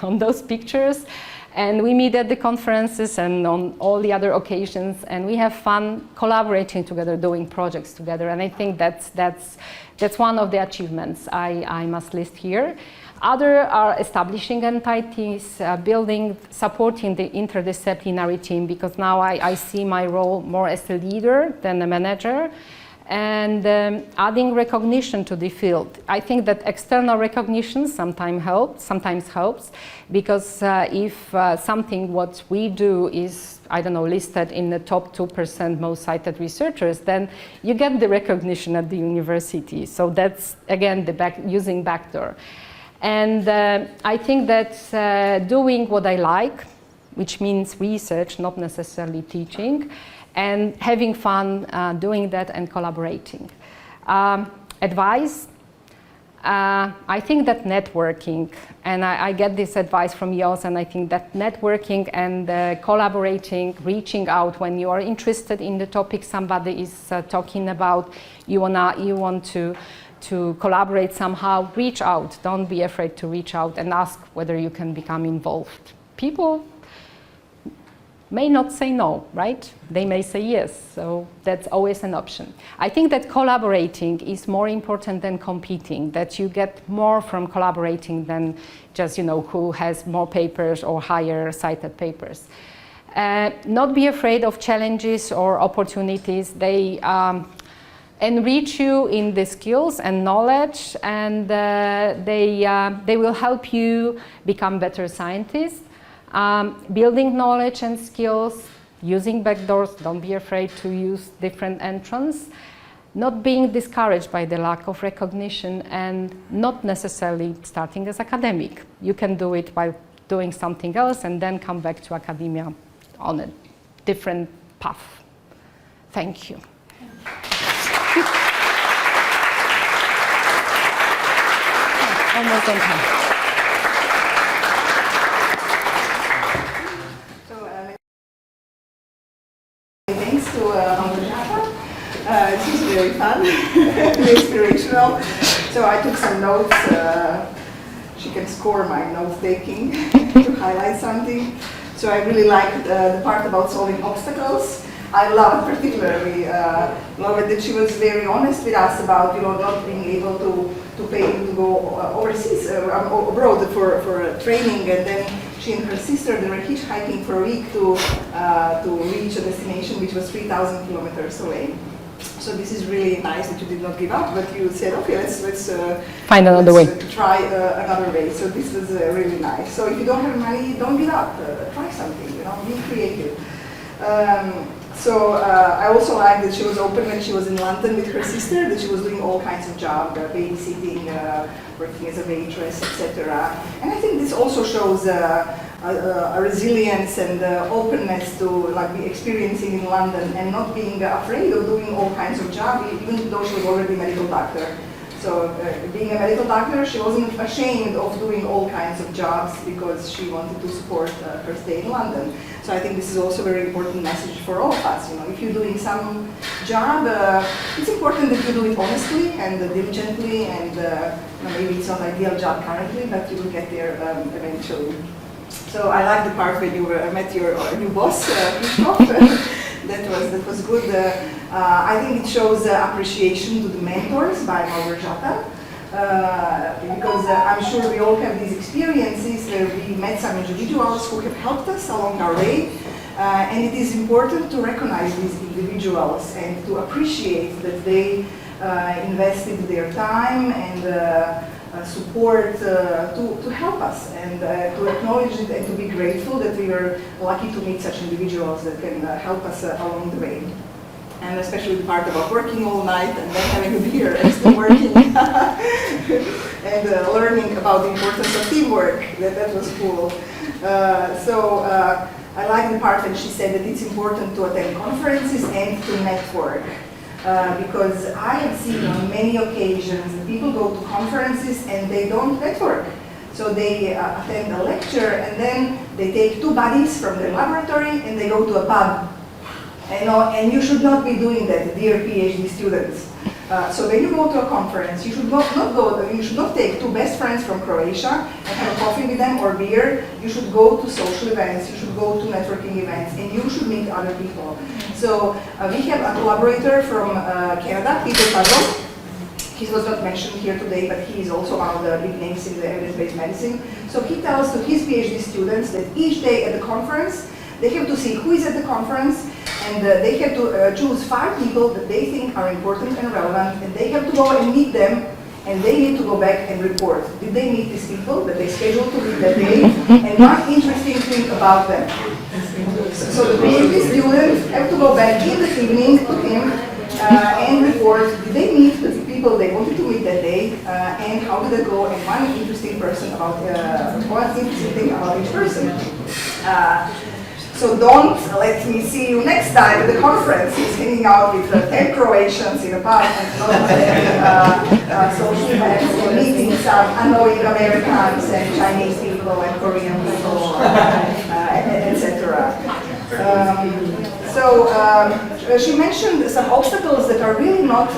on those pictures. And we meet at the conferences and on all the other occasions, and we have fun collaborating together, doing projects together. And I think that's one of the achievements I must list here. Other are establishing entities, building, supporting the interdisciplinary team, because now I see my role more as a leader than a manager. And adding recognition to the field. I think that external recognition sometimes helps, because if something what we do is, I don't know, listed in the top 2% most cited researchers, then you get the recognition at the university. So that's, again, using backdoor. And I think that doing what I like, which means research, not necessarily teaching, and having fun doing that and collaborating. Advice, I think that networking, and I get this advice from Jos, and I think that networking and collaborating, reaching out when you are interested in the topic somebody is talking about, you want to collaborate somehow, reach out. Don't be afraid to reach out and ask whether you can become involved. People may not say no, right? They may say yes, so that's always an option. I think that collaborating is more important than competing, that you get more from collaborating than just, who has more papers or higher cited papers. Not be afraid of challenges or opportunities. They enrich you in the skills and knowledge, and they will help you become better scientists. Building knowledge and skills, using backdoors, don't be afraid to use different entrants, not being discouraged by the lack of recognition, and not necessarily starting as academic. You can do it by doing something else and then come back to academia on a different path. Thank you. Almost on time. Thanks to Malgorzata. This was very fun, very inspirational. So I took some notes. She can score my note taking to highlight something. So I really liked the part about solving obstacles. I love particularly love it that she was very honest with us about not being able to pay to go overseas abroad for training, and then she and her sister, they were hitchhiking for a week to reach a destination which was 3,000 kilometers away. So this is really nice that you did not give up, but you said, okay, let's find another way. Try another way. So this was really nice. So if you don't have money, don't give up. Try something. Be creative. So I also like that she was open when she was in London with her sister, that she was doing all kinds of jobs, babysitting, working as a waitress, etc. And I think this also shows a resilience and openness to be experiencing in London and not being afraid of doing all kinds of jobs, even though she was already a medical doctor. So being a medical doctor, she wasn't ashamed of doing all kinds of jobs because she wanted to support her stay in London. So I think this is also a very important message for all of us. If you're doing some job, it's important that you do it honestly and diligently, and maybe it's not an ideal job currently, but you will get there eventually. So I like the part where you met your new boss, Christoph. That was good. I think it shows appreciation to the mentors by Malgorzata, because I'm sure we all have these experiences where we met some individuals who have helped us along our way, and it is important to recognize these individuals and to appreciate that they invested their time and support to help us and to acknowledge it and to be grateful that we are lucky to meet such individuals that can help us along the way. And especially the part about working all night and then having a beer and still working and learning about the importance of teamwork. That was cool. I like the part when she said that it's important to attend conferences and to network. Because I have seen on many occasions that people go to conferences and they don't network. So they attend a lecture and then they take two buddies from their laboratory and they go to a pub. And you should not be doing that, dear PhD students. So when you go to a conference, you should you should not take two best friends from Croatia and have a coffee with them or beer. You should go to social events, you should go to networking events, and you should meet other people. So we have a collaborator from Canada, Peter Puzzle. He was not mentioned here today, but he is also one of the big names in the evidence-based medicine. So he tells to his PhD students that each day at the conference, they have to see who is at the conference, and they have to choose 5 people that they think are important and relevant, and they have to go and meet them, and they need to go back and report. Did they meet these people that they scheduled to meet that day, and one interesting thing about them. So the PhD students have to go back in the evening to him and report, did they meet the people they wanted to meet that day, and how did it go, and one interesting thing about each person. So don't let me see you next time at the conference. He's hanging out with 10 Croatians in a pub and not attending social events or meeting some annoying Americans and Chinese people and Korean people, etc. She mentioned some obstacles that are really not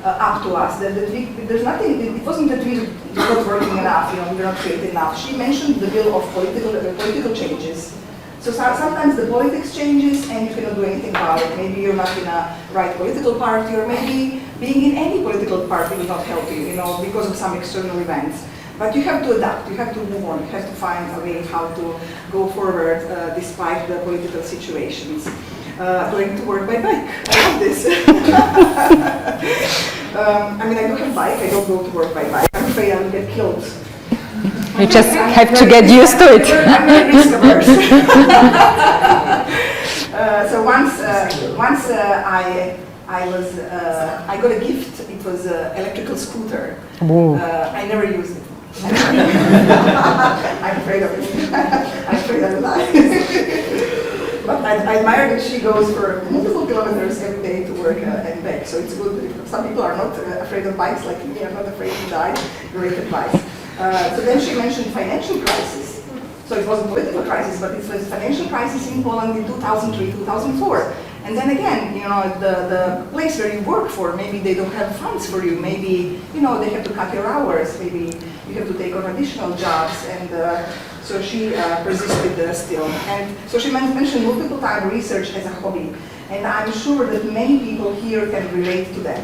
up to us. There's nothing. It wasn't that we were not working enough. We were not creative enough. She mentioned the bill of political changes. So sometimes the politics changes and you cannot do anything about it. Maybe you're not in a right political party, or maybe being in any political party will not help you, because of some external events. But you have to adapt, you have to move on, you have to find a way how to go forward despite the political situations. Going to work by bike, I love this. I don't have a bike, I don't go to work by bike. I'm afraid I will get killed. You just have to get used to it. I'm very risk averse. So once I got a gift. It was an electrical scooter. I never used it. I'm afraid of it. I'm afraid I will die. But I admire that she goes for multiple kilometers every day to work and back. So it's good. Some people are not afraid of bikes like me. I'm not afraid to die. Great advice. So then she mentioned financial crisis. So it wasn't a political crisis, but it was a financial crisis in Poland in 2003, 2004. And then again, the place where you work for, maybe they don't have funds for you. Maybe, they have to cut your hours. Maybe you have to take on additional jobs. And so she persisted still. And so she mentioned multiple times research as a hobby. And I'm sure that many people here can relate to that.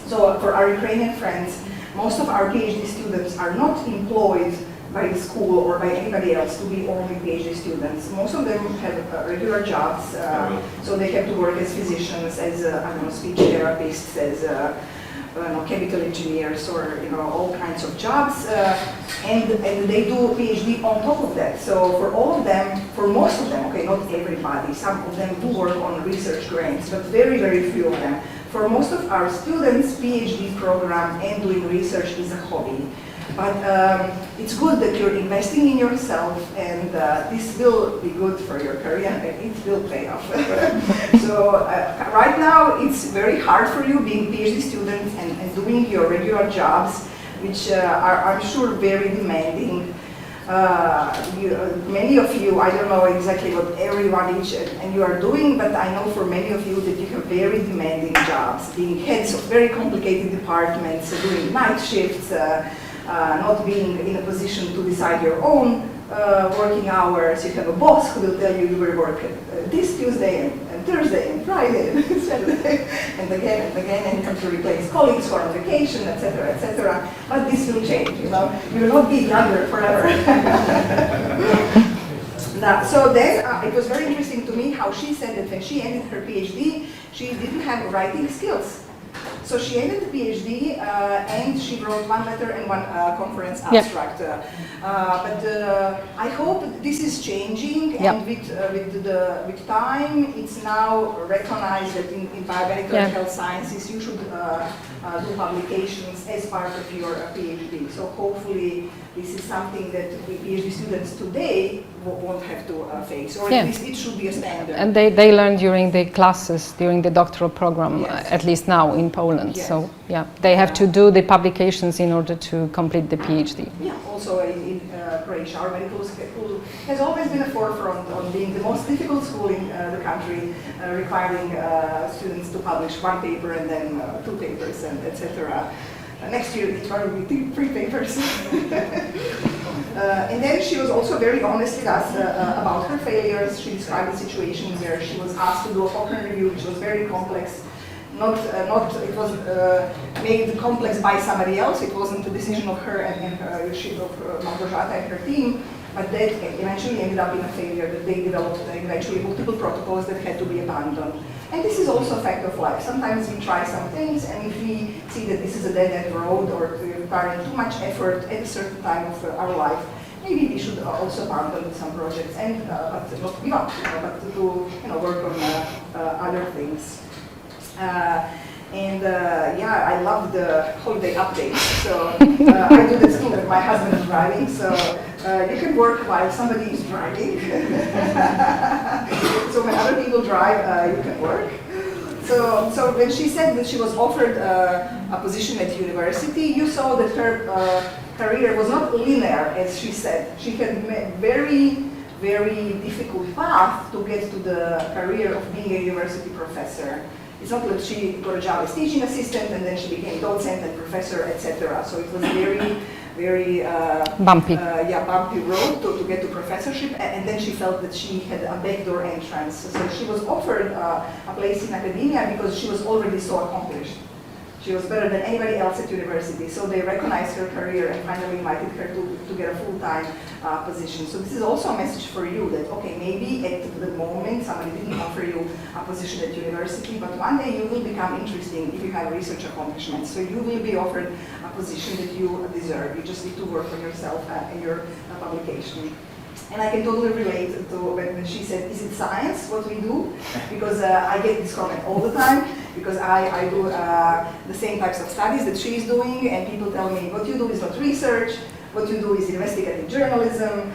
So for our Ukrainian friends, most of our PhD students are not employed by the school or by anybody else to be only PhD students. Most of them have regular jobs, so they have to work as physicians, as speech therapists, as chemical engineers, or all kinds of jobs, and they do PhD on top of that. So for all of them, for most of them, okay, not everybody, some of them do work on research grants, but very, very few of them. For most of our students, PhD program and doing research is a hobby. But it's good that you're investing in yourself, and this will be good for your career, and it will pay off. So right now, it's very hard for you being PhD students and doing your regular jobs, which are, I'm sure, very demanding. Many of you, I don't know exactly what everyone is and you are doing, but I know for many of you that you have very demanding jobs, being heads of very complicated departments, doing night shifts, not being in a position to decide your own working hours. You have a boss who will tell you will work this Tuesday and Thursday and Friday and Saturday and again, and you have to replace colleagues who are on vacation, etc., etc. But this will change, You will not be younger forever. So then it was very interesting to me how she said that when she ended her PhD, she didn't have writing skills. So she ended the PhD and she wrote one letter and one conference abstract. But I hope this is changing, and with time, it's now recognized that in biomedical and health sciences you should do publications as part of your PhD. So hopefully this is something that PhD students today won't have to face, or at least it should be a standard. And they learn during the classes, during the doctoral program, at least now in Poland. So yeah, they have to do the publications in order to complete the PhD. Yeah, also in Croatia, our medical school has always been a forefront on being the most difficult school in the country, requiring students to publish one paper and then two papers and etc. Next year it will be three papers. And then she was also very honest with us about her failures. She described a situation where she was asked to do a Cochrane review, which was very complex. It was made complex by somebody else. It wasn't the decision of her and of Malgorzata and her team, but that eventually ended up in a failure. That they developed eventually multiple protocols that had to be abandoned. And this is also a fact of life. Sometimes we try some things, and if we see that this is a dead-end road or requiring too much effort at a certain time of our life, maybe we should also abandon some projects and but not give up, but to work on other things. I love the holiday updates. So I do this too when my husband is driving. So you can work while somebody is driving. So when other people drive, you can work. So when she said that she was offered a position at university, you saw that her career was not linear, as she said. She had a very, very difficult path to get to the career of being a university professor. It's not that she got a job as teaching assistant and then she became docent and professor, etc. So it was very, very bumpy. Bumpy road to get to professorship, and then she felt that she had a backdoor entrance. So she was offered a place in academia because she was already so accomplished. She was better than anybody else at university, so they recognized her career and finally invited her to get a full-time position. So this is also a message for you that, okay, maybe at the moment somebody didn't offer you a position at university, but one day you will become interesting if you have research accomplishments. So you will be offered a position that you deserve. You just need to work on yourself and your publication. And I can totally relate to when she said, is it science, what we do? Because I get this comment all the time, because I do the same types of studies that she's doing, and people tell me, what you do is not research, what you do is investigative journalism,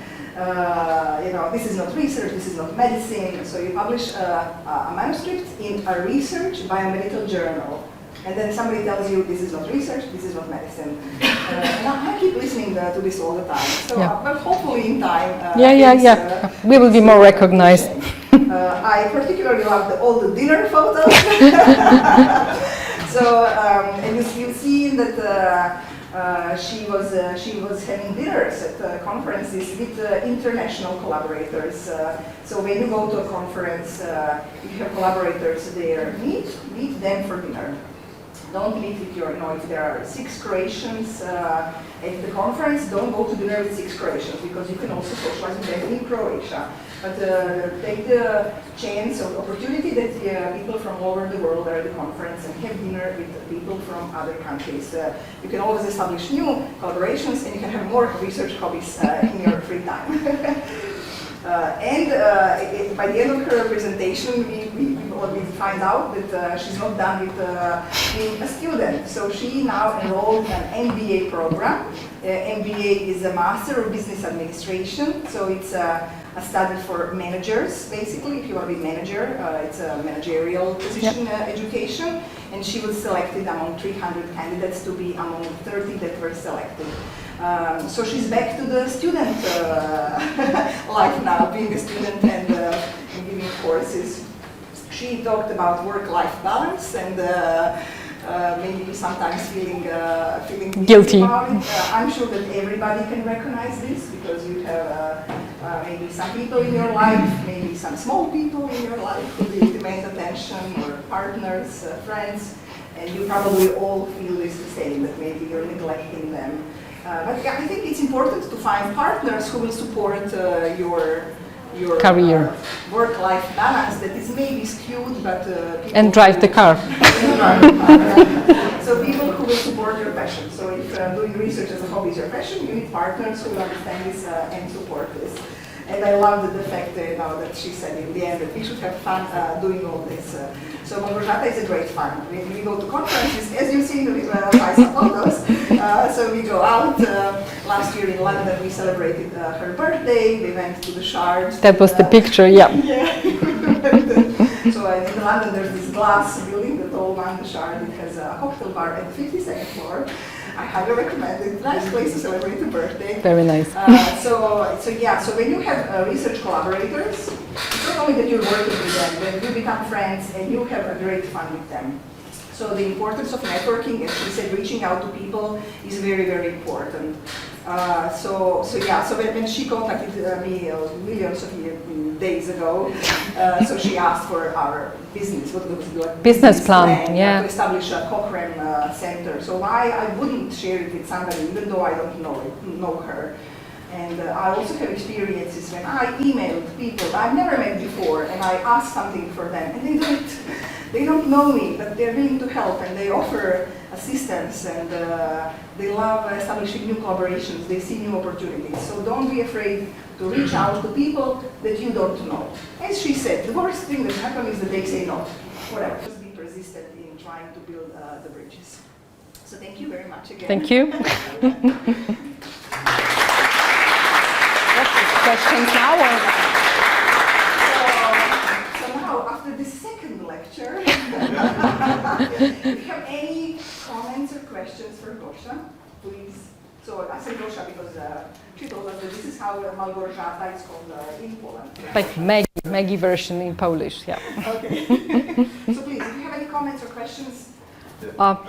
this is not research, this is not medicine. So you publish a manuscript in a research biomedical journal. And then somebody tells you, this is not research, this is not medicine. And I keep listening to this all the time. So, but hopefully in time, we will be more recognized. I particularly love all the dinner photos. So, and you see that she was having dinners at conferences with international collaborators. So when you go to a conference, if you have collaborators there, meet them for dinner. Don't meet with if there are 6 Croatians at the conference, don't go to dinner with 6 Croatians, because you can also socialize with them in Croatia. But take the chance or opportunity that people from all over the world are at the conference and have dinner with people from other countries. You can always establish new collaborations, and you can have more research hobbies in your free time. By the end of her presentation, we find out that she's not done with being a student. So she now enrolled in an MBA program. MBA is a Master of Business Administration. So it's a study for managers, basically. If you want to be manager, it's a managerial position education. And she was selected among 300 candidates to be among 30 that were selected. So she's back to the student life now, being a student and giving courses. She talked about work-life balance and maybe sometimes feeling guilty about it. I'm sure that everybody can recognize this, because you have maybe some people in your life, maybe some small people in your life who demand attention, or partners, friends, and you probably all feel this the same, that maybe you're neglecting them. But I think it's important to find partners who will support your career work-life balance that is maybe skewed, but and drive the car. So people who will support your passion. So if doing research as a hobby is your passion, you need partners who will understand this and support this. And I loved the fact that she said in the end that we should have fun doing all this. So Malgorzata is a great fun. When we go to conferences, as you've seen with my photos, so we go out. Last year in London we celebrated her birthday. We went to the Shards. That was the picture, yeah. Yeah. So in London there's this glass building, the tall one, the Shard. It has a cocktail bar at the 52nd floor. I highly recommend it. Nice place to celebrate a birthday. Very nice. So when you have research collaborators, it's not only that you're working with them, then you become friends and you have a great fun with them. So the importance of networking, as she said, reaching out to people is very, very important. So when she contacted me millions of days ago, so she asked for our business, business plan, yeah, to establish a Cochrane center. So I wouldn't share it with somebody, even though I don't know her. And I also have experiences when I emailed people I've never met before, and I ask something for them, and they don't know me, but they're willing to help, and they offer assistance, and they love establishing new collaborations. They see new opportunities. So don't be afraid to reach out to people that you don't know. As she said, the worst thing that happens is that they say no. Whatever. Just be persistent in trying to build the bridges. So thank you very much again. Thank you. Questions now? So now, after this second lecture, if you have any comments or questions for Gosha, please. So I say Gosha because she told us that this is how Malgorzata is called in Poland. Like Maggie version in Polish, yeah. Okay. So please, if you have any comments or questions.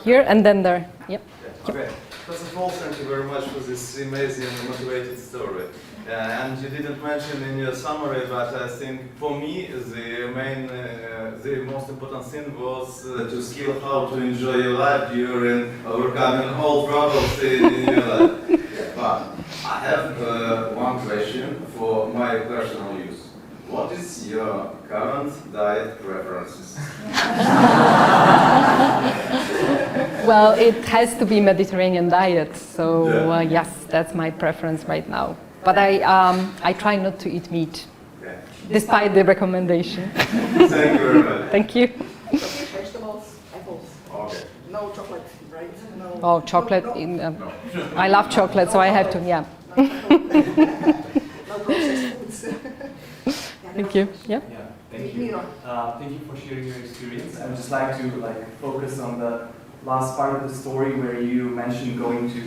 Here and then there. Yep. Okay. First of all, thank you very much for this amazing and motivated story. And you didn't mention in your summary, but I think for me the most important thing was to skill how to enjoy your life during overcoming all problems in your life. But I have one question for my personal use. What is your current diet preferences? Well, it has to be Mediterranean diet, so yes, that's my preference right now. But I try not to eat meat, Okay. despite the recommendation. Thank you very much. Thank you. Okay, vegetables, apples. Okay. No chocolate, right? No. Oh, chocolate. No. I love chocolate, so I have to, yeah. No processed foods. Thank you. Yeah. Yeah, thank you. Thank you for sharing your experience. I would just like to focus on the last part of the story where you mentioned going to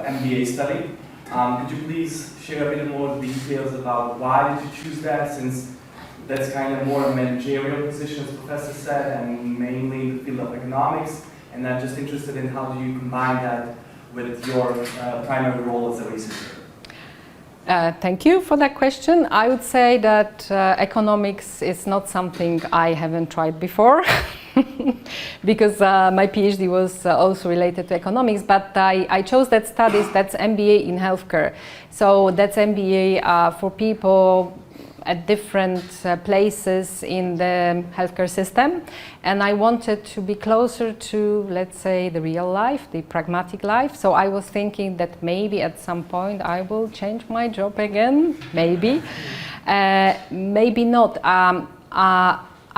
MBA study. Could you please share a bit more details about why did you choose that, since that's kind of more a managerial position, as the professor said, and mainly in the field of economics, and I'm just interested in how do you combine that with your primary role as a researcher? Thank you for that question. I would say that economics is not something I haven't tried before because my PhD was also related to economics, but I chose that studies, that's MBA in healthcare. So that's MBA for people at different places in the healthcare system, and I wanted to be closer to, let's say, the real life, the pragmatic life. So I was thinking that maybe at some point I will change my job again, maybe, maybe not.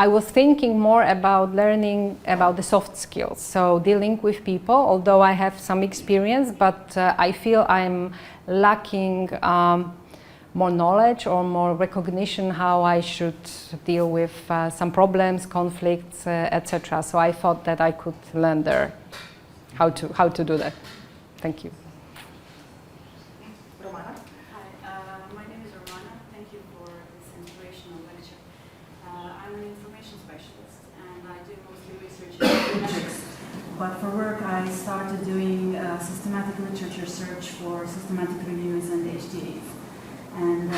I was thinking more about learning about the soft skills, so dealing with people, although I have some experience, but I feel I'm lacking more knowledge or more recognition how I should deal with some problems, conflicts, etc. So I thought that I could learn there how to do that. Thank you. Romana? Hi, my name is Romana. Thank you for this inspirational lecture. I'm an information specialist and I do mostly research in economics. But for work I started doing systematic literature search for systematic reviews and HTAs. And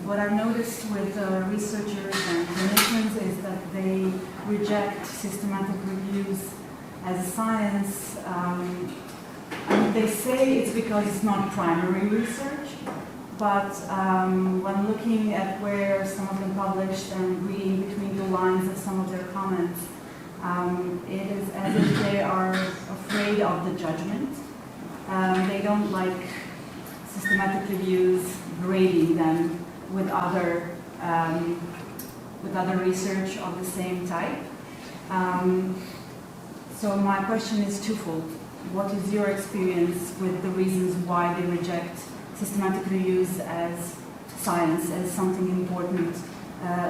what I've noticed with researchers and clinicians is that they reject systematic reviews as a science. I mean, they say it's because it's not primary research, but when looking at where some of them published and reading between the lines of some of their comments, it is as if they are afraid of the judgment. They don't like systematic reviews grading them with other research of the same type. So my question is twofold. What is your experience with the reasons why they reject systematic reviews as science, as something important,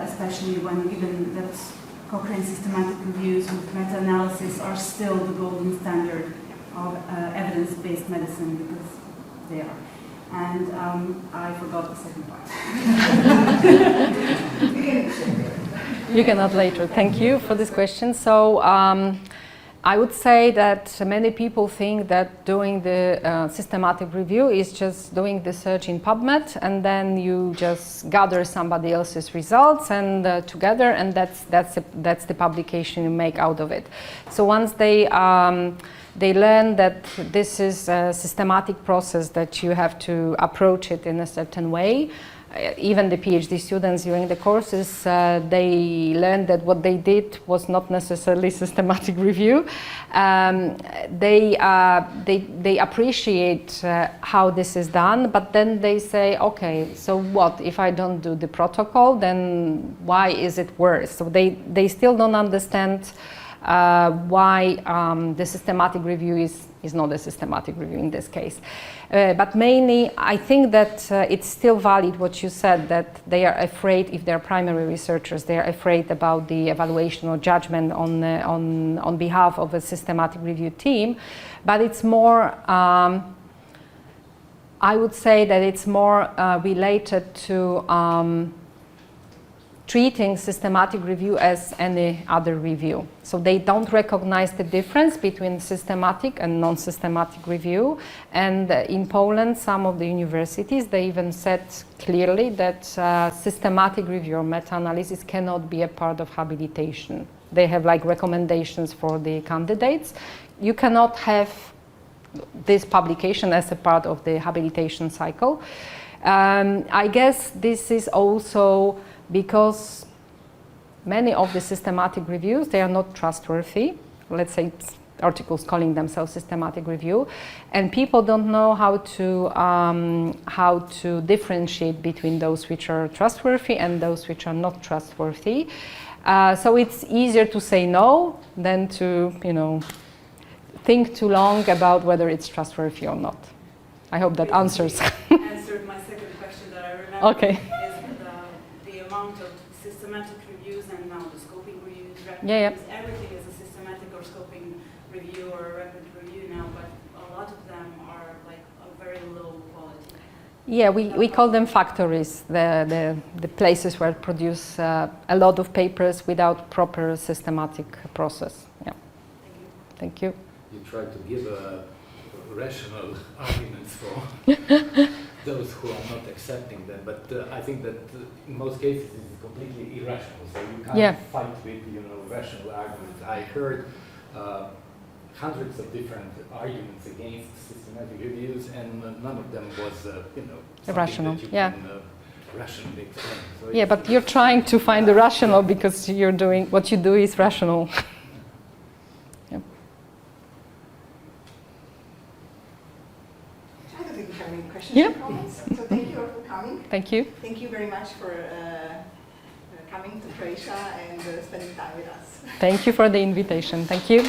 especially when given that Cochrane systematic reviews with meta-analysis are still the golden standard of evidence-based medicine, because they are. And I forgot the second part. You can add later. Thank you for this question. So I would say that many people think that doing the systematic review is just doing the search in PubMed, and then you just gather somebody else's results and together, and that's the publication you make out of it. So once they learn that this is a systematic process, that you have to approach it in a certain way. Even the PhD students during the courses, they learned that what they did was not necessarily systematic review. They appreciate how this is done, but then they say, okay, so what if I don't do the protocol? Then why is it worse? So they still don't understand why the systematic review is not a systematic review in this case. But mainly, I think that it's still valid what you said, that they are afraid, if they're primary researchers, they are afraid about the evaluation or judgment on behalf of a systematic review team. But it's more, I would say that it's more related to treating systematic review as any other review. So they don't recognize the difference between systematic and non-systematic review. And in Poland, some of the universities, they even said clearly that systematic review or meta-analysis cannot be a part of habilitation. They have like recommendations for the candidates. You cannot have this publication as a part of the habilitation cycle. I guess this is also because many of the systematic reviews, they are not trustworthy. Let's say articles calling themselves systematic review, and people don't know how to differentiate between those which are trustworthy and those which are not trustworthy. So it's easier to say no than to, think too long about whether it's trustworthy or not. I hope that answers. Answered my second question that I remember. Okay. Of systematic reviews and now the scoping reviews, everything is a systematic or scoping review or a record review now, but a lot of them are like a very low quality. Yeah, we call them factories, the places where produce a lot of papers without proper systematic process. Yeah. Thank you. Thank you. You try to give a rational arguments for those who are not accepting them, but I think that in most cases it's completely irrational. So you can't fight with rational arguments. I heard hundreds of different arguments against systematic reviews, and none of them was irrational. That you Yeah. can rationally explain. So Yeah, but you're trying to find the rational because you're doing what you do is rational. Yeah. Comments. So thank you all for coming. Thank you. Thank you very much for coming to Croatia and spending time with us. Thank you for the invitation. Thank you.